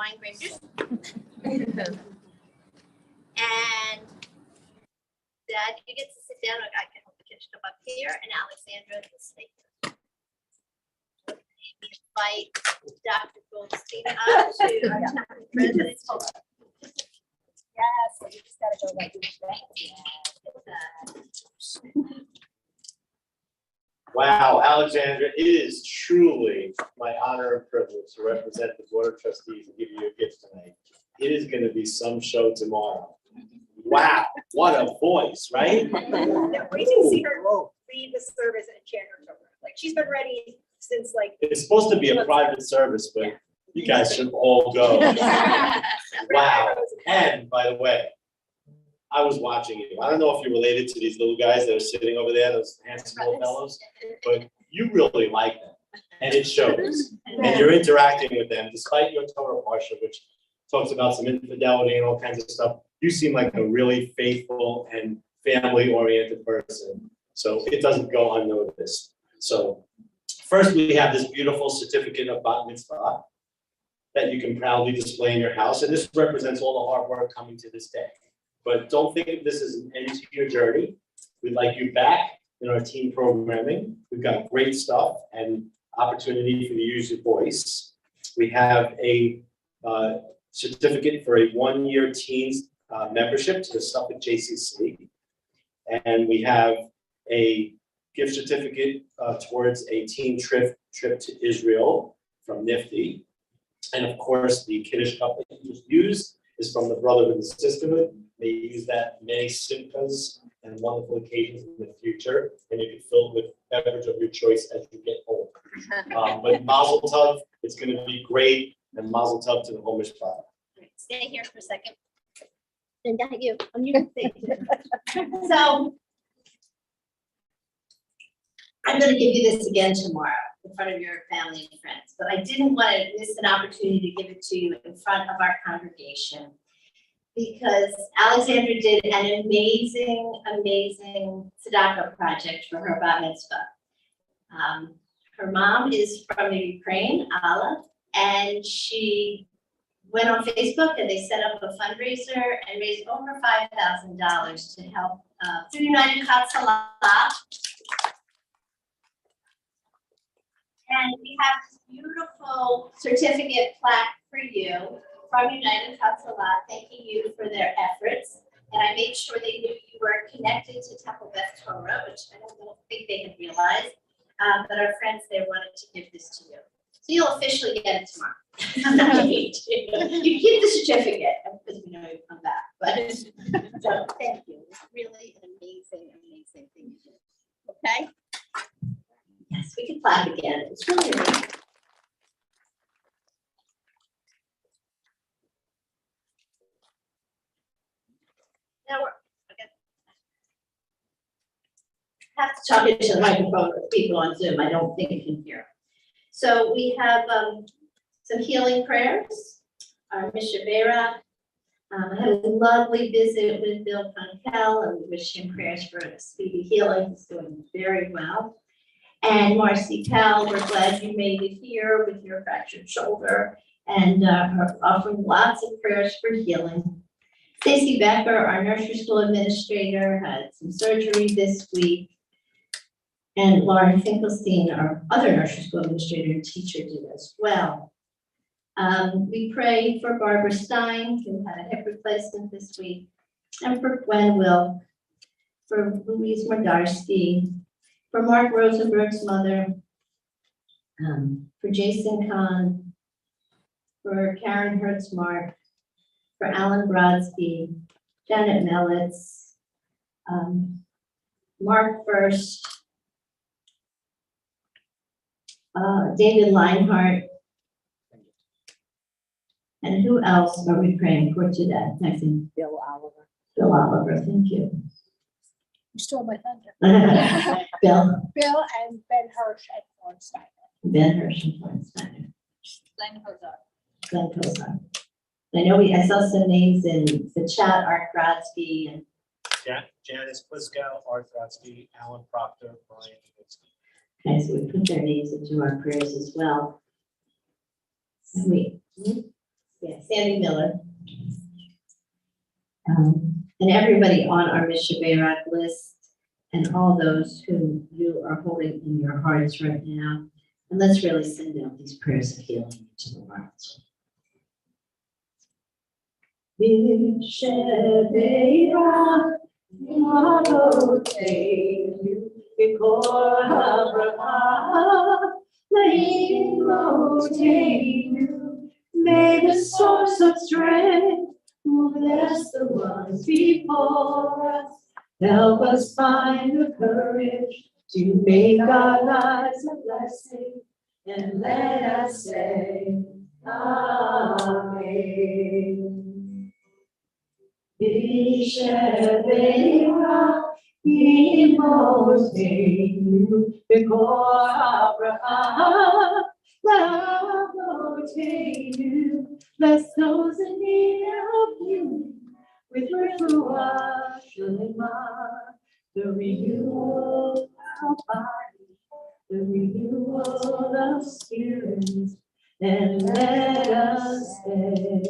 wine grinders. And Dad, you get to sit down, I can hold the kitchen up here, and Alexandra will stay here. Invite Dr. Goldstein up to our town president. Yes, you just gotta go like this. Wow, Alexandra, it is truly my honor and privilege to represent the Board of Trustees and give you a gift tonight. It is going to be some show tomorrow. Wow, what a voice, right? We can see her lead the service and chant her over. Like, she's been ready since like. It's supposed to be a private service, but you guys should all go. Wow, and by the way, I was watching you. I don't know if you're related to these little guys that are sitting over there, those handsome little fellows, but you really like them, and it shows. And you're interacting with them, despite your Torah parsha, which talks about some infidelity and all kinds of stuff. You seem like a really faithful and family-oriented person, so it doesn't go unnoticed. So first, we have this beautiful certificate of bat mitzvah that you can proudly display in your house, and this represents all the hard work coming to this day. But don't think of this as an end to your journey. We'd like you back in our team programming. We've got great stuff and opportunity for you to use your voice. We have a certificate for a one-year teens membership to the Suffolk JCC. And we have a gift certificate towards a teen trip to Israel from Nifty. And of course, the Kiddush cup that you use is from the Brotherhood and Sisterhood. May use that many simchas and wonderful occasions in the future, and you can fill it with beverage of your choice as you get older. But Mazel Tov, it's going to be great, and Mazel Tov to the whole mishpacha. Stay here for a second. And not you, I'm you. So I'm going to give you this again tomorrow in front of your family and friends, but I didn't want to miss an opportunity to give it to you in front of our congregation, because Alexandra did an amazing tzedakah project for her bat mitzvah. Her mom is from the Ukraine, Alla, and she went on Facebook and they set up a fundraiser and raised over $5,000 to help through United Hatzalah. And we have this beautiful certificate plaque for you from United Hatzalah, thanking you for their efforts. And I made sure they knew you were connected to Temple Beth Torah, which I don't think they had realized. But our friends there wanted to give this to you. So you'll officially get it tomorrow. You keep the certificate because we know you'll come back. But so thank you. It's really an amazing thing you did. Okay? Yes, we can clap again. It's really amazing. Now we're okay. Have to talk into the microphone with people on Zoom. I don't think you can hear. So we have some healing prayers. Our Mishavera. I had a lovely visit with Bill Kunkel, and we wish him prayers for a speedy healing. He's doing very well. And Marcy Pell, we're glad you made it here with your fractured shoulder, and offering lots of prayers for healing. Stacy Becker, our nursery school administrator, had some surgery this week. And Lauren Finkelstein, our other nursery school administrator and teacher, did as well. We pray for Barbara Stein, who had a hip replacement this week, and for Gwen Wilk, for Louise Mordarski, for Mark Rosenberg's mother, for Jason Kahn, for Karen Hertzmark, for Alan Brodsky, Janet Melitz, Mark First, David Leinhardt, and who else are we praying for today? Maxine? Bill Oliver. Bill Oliver, thank you. You stole my thunder. Bill. Bill and Ben Hirsch at Ornstein. Ben Hirsch and Florence Glenn Hozar. Glenn Kozar. I know I saw some names in the chat, Art Grodsky and Janice Pliskow, Art Trotsky, Alan Proctor, Brian Kavitsky. okay, so we put their names into our prayers as well. And Yeah, Sandy Miller. And everybody on our Mishaberak list and all those who you are holding in your hearts right now. And let's really send out these prayers of healing to the world. Mishaberak, may the source of strength bless the ones before us. Help us find the courage to make our lives a blessing, and let us say, Amen. Mishaberak, Imotenu, Bekor Abraham, Lavotenu, bless those in need of you with refuah shalema, the renewal of body, the renewal of spirit, and let us say,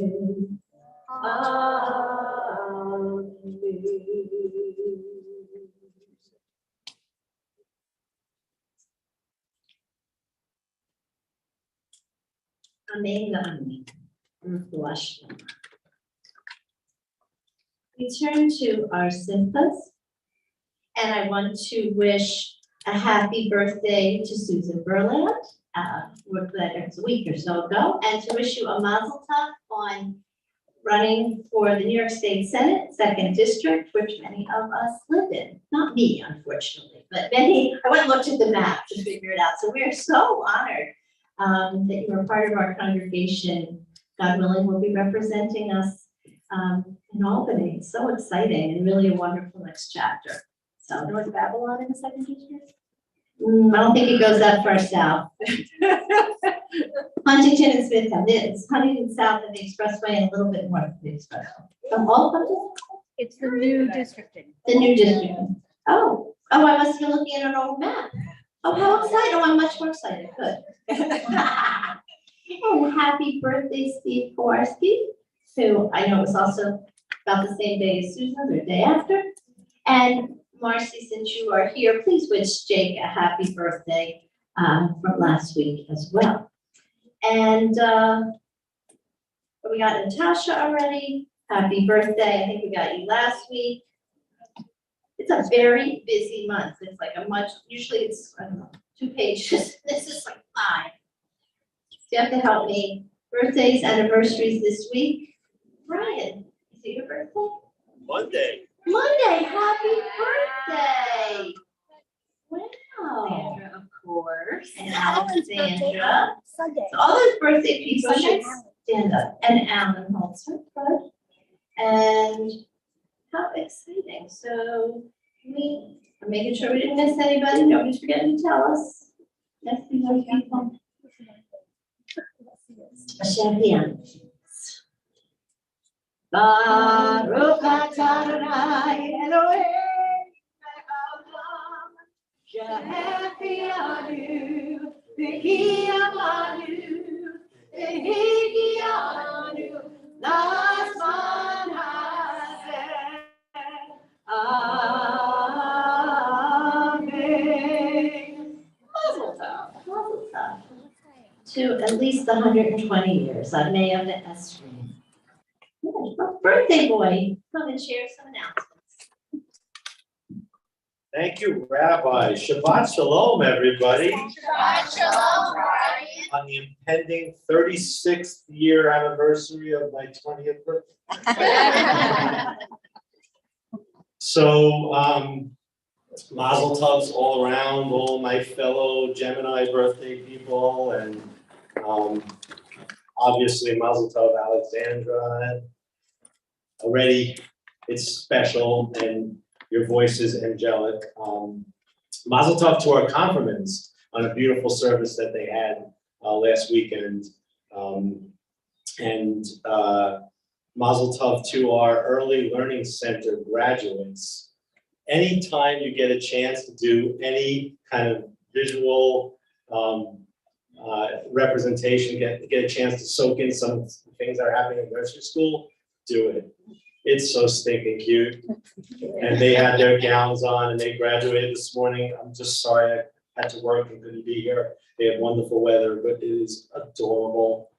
Amen. Amen. Amen. We turn to our simchas, and I want to wish a happy birthday to Susan Berland. Worked that it was a week or so ago, and to wish you a mazel tov on running for the New York State Senate, 2nd District, which many of us live in. Not me, unfortunately, but many. I went and looked at the map to figure it out. So we are so honored that you are part of our congregation. God willing, will be representing us in Albany. It's so exciting and really a wonderful next chapter. So North Babylon in the 2nd District? I don't think it goes that far south. Huntington and Smithtown. It's Huntington South of the Expressway and a little bit north of the Expressway. From all of them? It's the new districting. The new district. Oh, I must be looking at an old map. Oh, how excited. Oh, I'm much more excited. Good. And happy birthday, Steve Kowarski, who I know was also about the same day as Susan, or day after. And Marcy, since you are here, please wish Jake a happy birthday from last week as well. And we got Natasha already. Happy birthday. I think we got you last week. It's a very busy month. It's like usually it's, I don't know, 2 pages. This is like 5. So you have to help me. Birthdays, anniversaries this week. Brian, is it your birthday? Monday. Monday, happy birthday. Wow. Sandra, of course. And Alexandra. Sunday. So all those birthday people should Sunday. stand up. And Alan Holzer, good. And how exciting. So we are making sure we didn't miss anybody. Nobody's forgetting to tell us. Yes, we know people. A champion. Baruch atah Adonai Elohim Haolam, she'echianu v'hiyamanu v'higianu la'zman hazeh. Amen. Mazel tov. Mazel tov. To at least 120 years. I may have the Esrine. Birthday boy, come and share some announcements. Thank you, Rabbi. Shabbat Shalom, everybody. Shabbat Shalom, Brian. On the impending 36th year anniversary of my 20th birthday. So, mazel tovs all around, all my fellow Gemini birthday people, and obviously mazel tov Alexandra. Already, it's special, and your voice is angelic. Mazel tov to our confirmants on a beautiful service that they had last weekend. And mazel tov to our Early Learning Center graduates. Anytime you get a chance to do any kind of visual representation, get a chance to soak in some things that are happening in nursery school, do it. It's so stinking cute. And they had their gowns on and they graduated this morning. I'm just sorry I had to work and couldn't be here. They have wonderful weather, but it is adorable.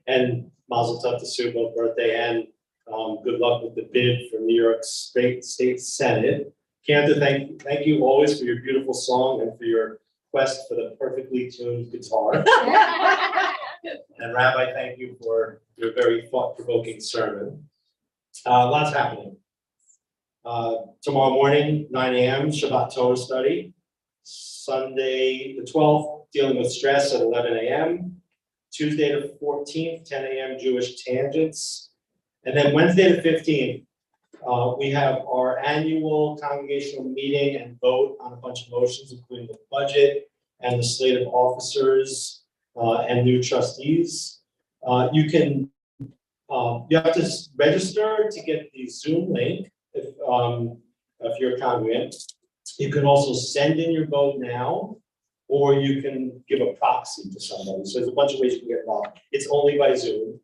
And Mazel Tov to Sue, both birthday and good luck with the bid for New York State Senate. Cantor, thank you always for your beautiful song and for your quest for the perfectly tuned guitar. And Rabbi, thank you for your very thought-provoking sermon. Lots happening. Tomorrow morning, 9 a.m., Shabbat Torah study. Sunday, the 12th, dealing with stress at 11 a.m. Tuesday the 14th, 10 a.m., Jewish Tangents. And then Wednesday the 15th, we have our annual congregational meeting and vote on a bunch of motions, including the budget and the slate of officers and new trustees. You have to register to get the Zoom link if you're a congregant. You can also send in your vote now, or you can give a proxy to somebody. So there's a bunch of ways you can get involved. It's only by Zoom.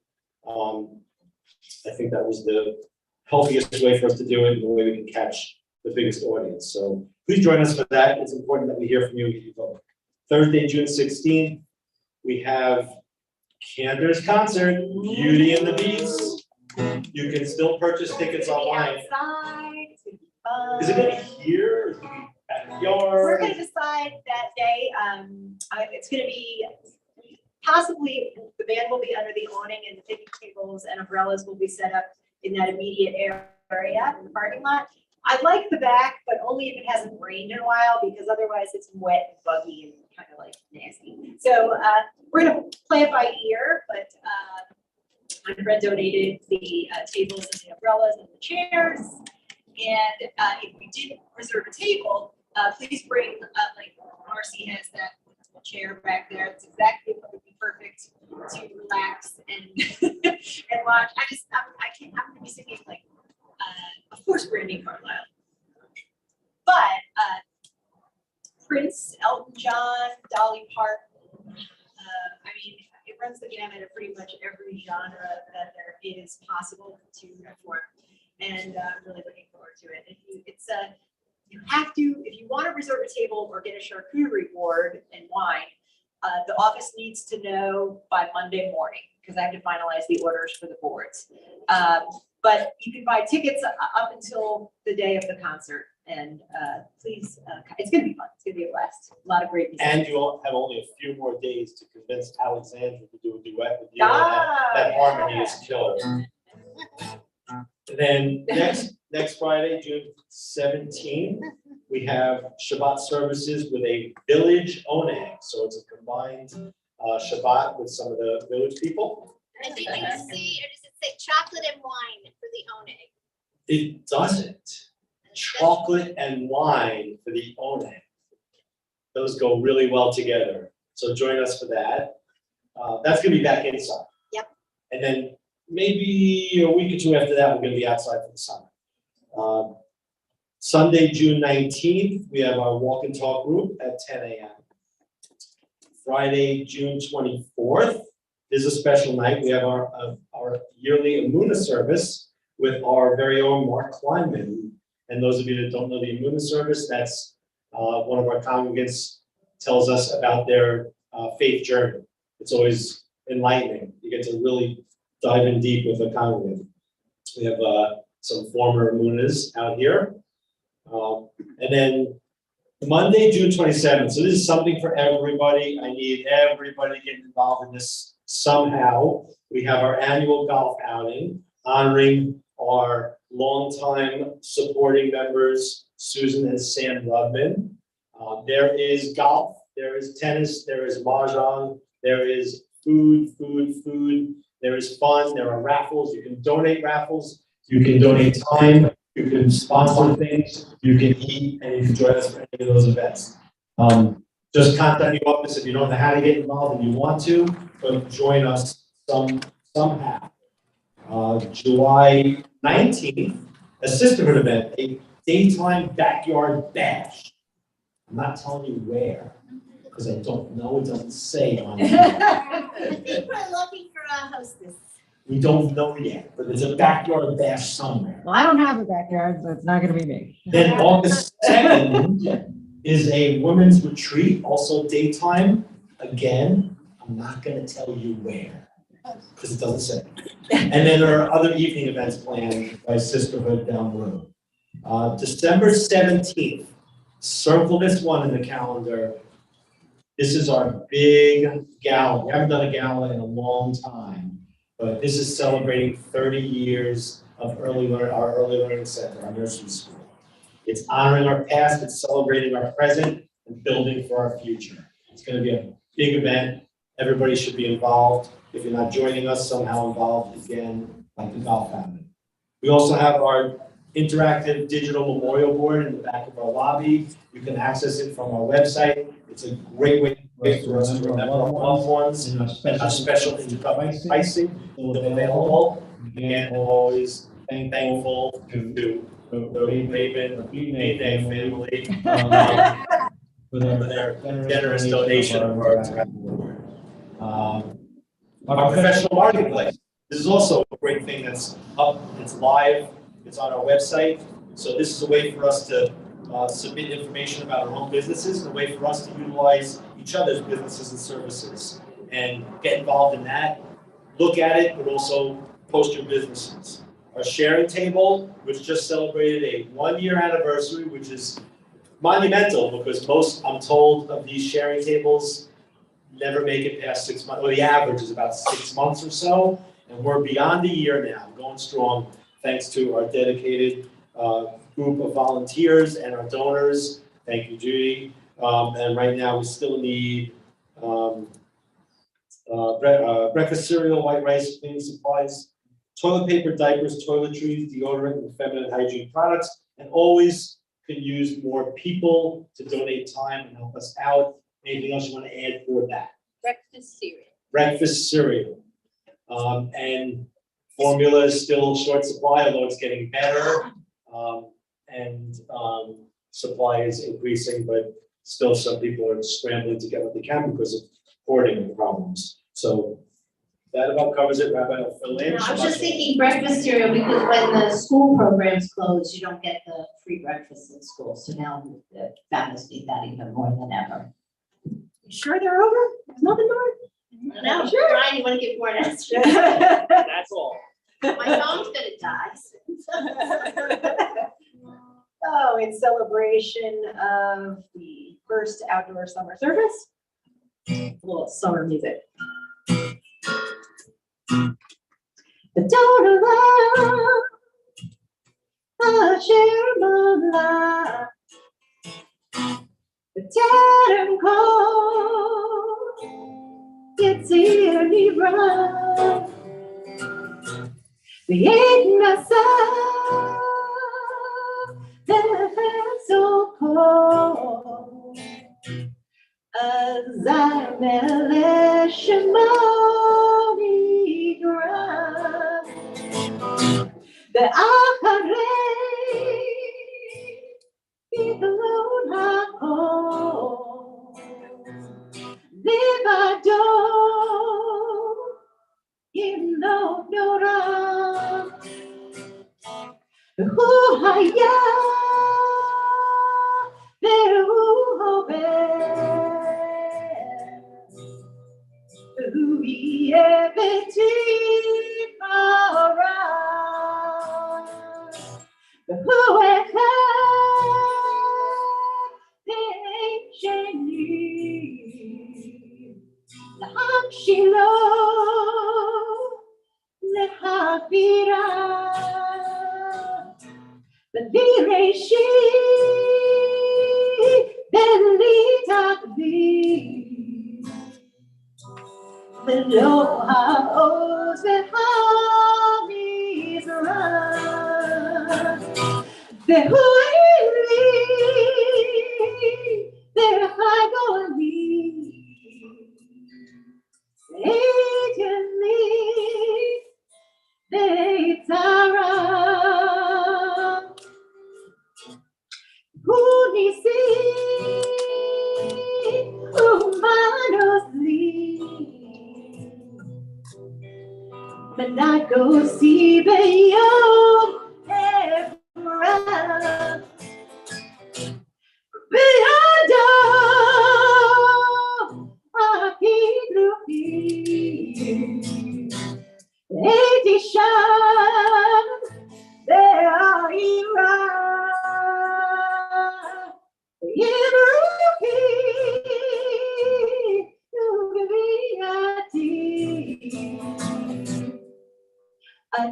I think that was the healthiest way for us to do it, and the way we can catch the biggest audience. So please join us for that. It's important that we hear from you and get your vote. Thursday, June 16th, we have Cantor's concert, Beauty and the Beast. You can still purchase tickets online. Outside, it's gonna be fun. Is it gonna be here? Is it gonna be backyard? We're gonna decide that day. It's gonna be possibly, the band will be under the awning and the picnic tables and umbrellas will be set up in that immediate area in the parking lot. I like the back, but only if it hasn't rained in a while, because otherwise it's wet and buggy and kind of like nasty. So we're gonna play it by ear, but my friend donated the tables and the umbrellas and the chairs. And if we did reserve a table, please bring, like Marcy has that chair back there. It's exactly what would be perfect to relax and and watch. I'm gonna be singing like, of course, Brandy Carlisle, but Prince, Elton John, Dolly Parton. I mean, it runs the gamut of pretty much every genre that there is possible to perform, and I'm really looking forward to it. You have to, if you want to reserve a table or get a charcuterie board and wine, the office needs to know by Monday morning, because I have to finalize the orders for the boards. But you can buy tickets up until the day of the concert, and please, it's going to be fun. It's going to be a blast. A lot of great music. And you all have only a few more days to convince Alexandra to do a duet with you. That harmony is killer. Then next Friday, June 17th, we have Shabbat services with a village oneg. So it's a combined Shabbat with some of the village people. And did you see, or does it say chocolate and wine for the oneg? It doesn't. Chocolate and wine for the oneg. Those go really well together. So join us for that. That's gonna be back inside. Yep. And then maybe a week or two after that, we're gonna be outside for the summer. Sunday, June 19th, we have our walk and talk group at 10 a.m. Friday, June 24th is a special night. We have our yearly Amuna service with our very own Mark Kleinman. And those of you that don't know the Amuna service, that's one of our congregants tells us about their faith journey. It's always enlightening. You get to really dive in deep with a congregant. We have some former Amunas out here. And then Monday, June 27th. So this is something for everybody. I need everybody to get involved in this somehow. We have our annual golf outing honoring our longtime supporting members, Susan and Sam Rudman. There is golf, there is tennis, there is mahjong, there is food. There is fun, there are raffles. You can donate raffles, you can donate time, you can sponsor things, you can eat, and you can join us for any of those events. Just contact the office if you don't know how to get involved and you want to, but join us somehow. July 19th, a sisterhood event, a daytime backyard bash. I'm not telling you where. Because I don't know, it doesn't say on I it. think we're looking for a hostess. We don't know yet, but there's a backyard bash somewhere. Well, I don't have a backyard, so it's not gonna be me. Then August 2nd is a women's retreat, also daytime. Again, I'm not gonna tell you where, because it doesn't say. And then there are other evening events planned by Sisterhood down the road. December 17th, circle this one in the calendar. This is our big gala. We haven't done a gala in a long time, but this is celebrating 30 years of our early learning center, our nursery school. It's honoring our past, it's celebrating our present, and building for our future. It's gonna be a big event. Everybody should be involved. If you're not joining us, somehow involved again, like the golf family. We also have our interactive digital memorial board in the back of our lobby. You can access it from our website. It's a great way for us to remember our loved ones and our special pricing available. And always thankful to the Raven family for their generous donation of our our professional marketplace. This is also a great thing that's up, it's live, it's on our website. So this is a way for us to submit information about our own businesses, and a way for us to utilize each other's businesses and services and get involved in that. Look at it, but also post your businesses. Our sharing table, which just celebrated a 1-year anniversary, which is monumental because most, I'm told, of these sharing tables never make it past 6 months, or the average is about 6 months or so. And we're beyond a year now, going strong, thanks to our dedicated group of volunteers and our donors. Thank you, Judy. And right now, we still need breakfast cereal, white rice, cleaning supplies, toilet paper, diapers, toiletries, deodorant, and feminine hygiene products. And always can use more people to donate time and help us out. Anything else you want to add for that? Breakfast cereal. Breakfast cereal. And formula is still short supply, although it's getting better. Supply is increasing, but still some people are scrambling to get what they can because of hoarding problems. So that about covers it. Rabbi, I'll fill in. I was just thinking breakfast cereal because when the school programs close, you don't get the free breakfast in school. So now the families need that even more than ever. Sure they're over? There's nothing more? No, sure. Brian, you want to give more an answer? That's all. My phone's gonna die. Oh, in celebration of the first outdoor summer service, a little summer music. The don't allow a share of life. The dead and cold, it's eerie bright. The innocent, their hands so cold. As I embellish a morning ground, that I can raise the Lord I call. Live I don't, you know, no, who I am, there who who we have between our eyes, who has ancient years, the Shiloh, the Hafira, the Vireshi, the Litakbi. The Lohaos, the Hamis run, the Huili, the Hagoli, Satanly, the Tara, Hunisi, Monaco, see Bayonne, Emerald. Beyond a edition, there are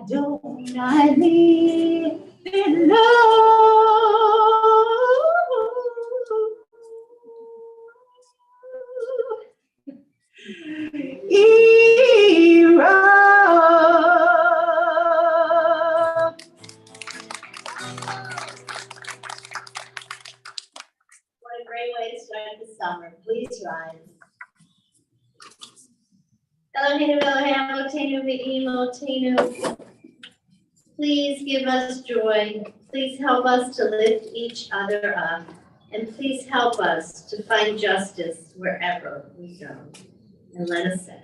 don't I live in Iran. What a great way to start the summer. Please rise. Eloheinu, Elohim, Eloheinu, Ve'im, Eloheinu. Please give us joy. Please help us to lift each other up. And please help us to find justice wherever we go. And let us say,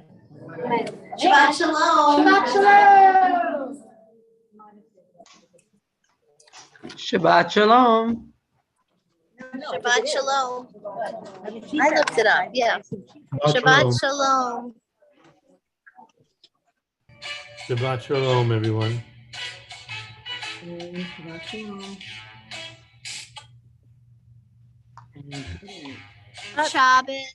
Shabbat Shalom. Shabbat Shalom. Shabbat Shalom. Shabbat Shalom. I looked it up, yeah. Shabbat Shalom. Shabbat Shalom, everyone. Shabbos.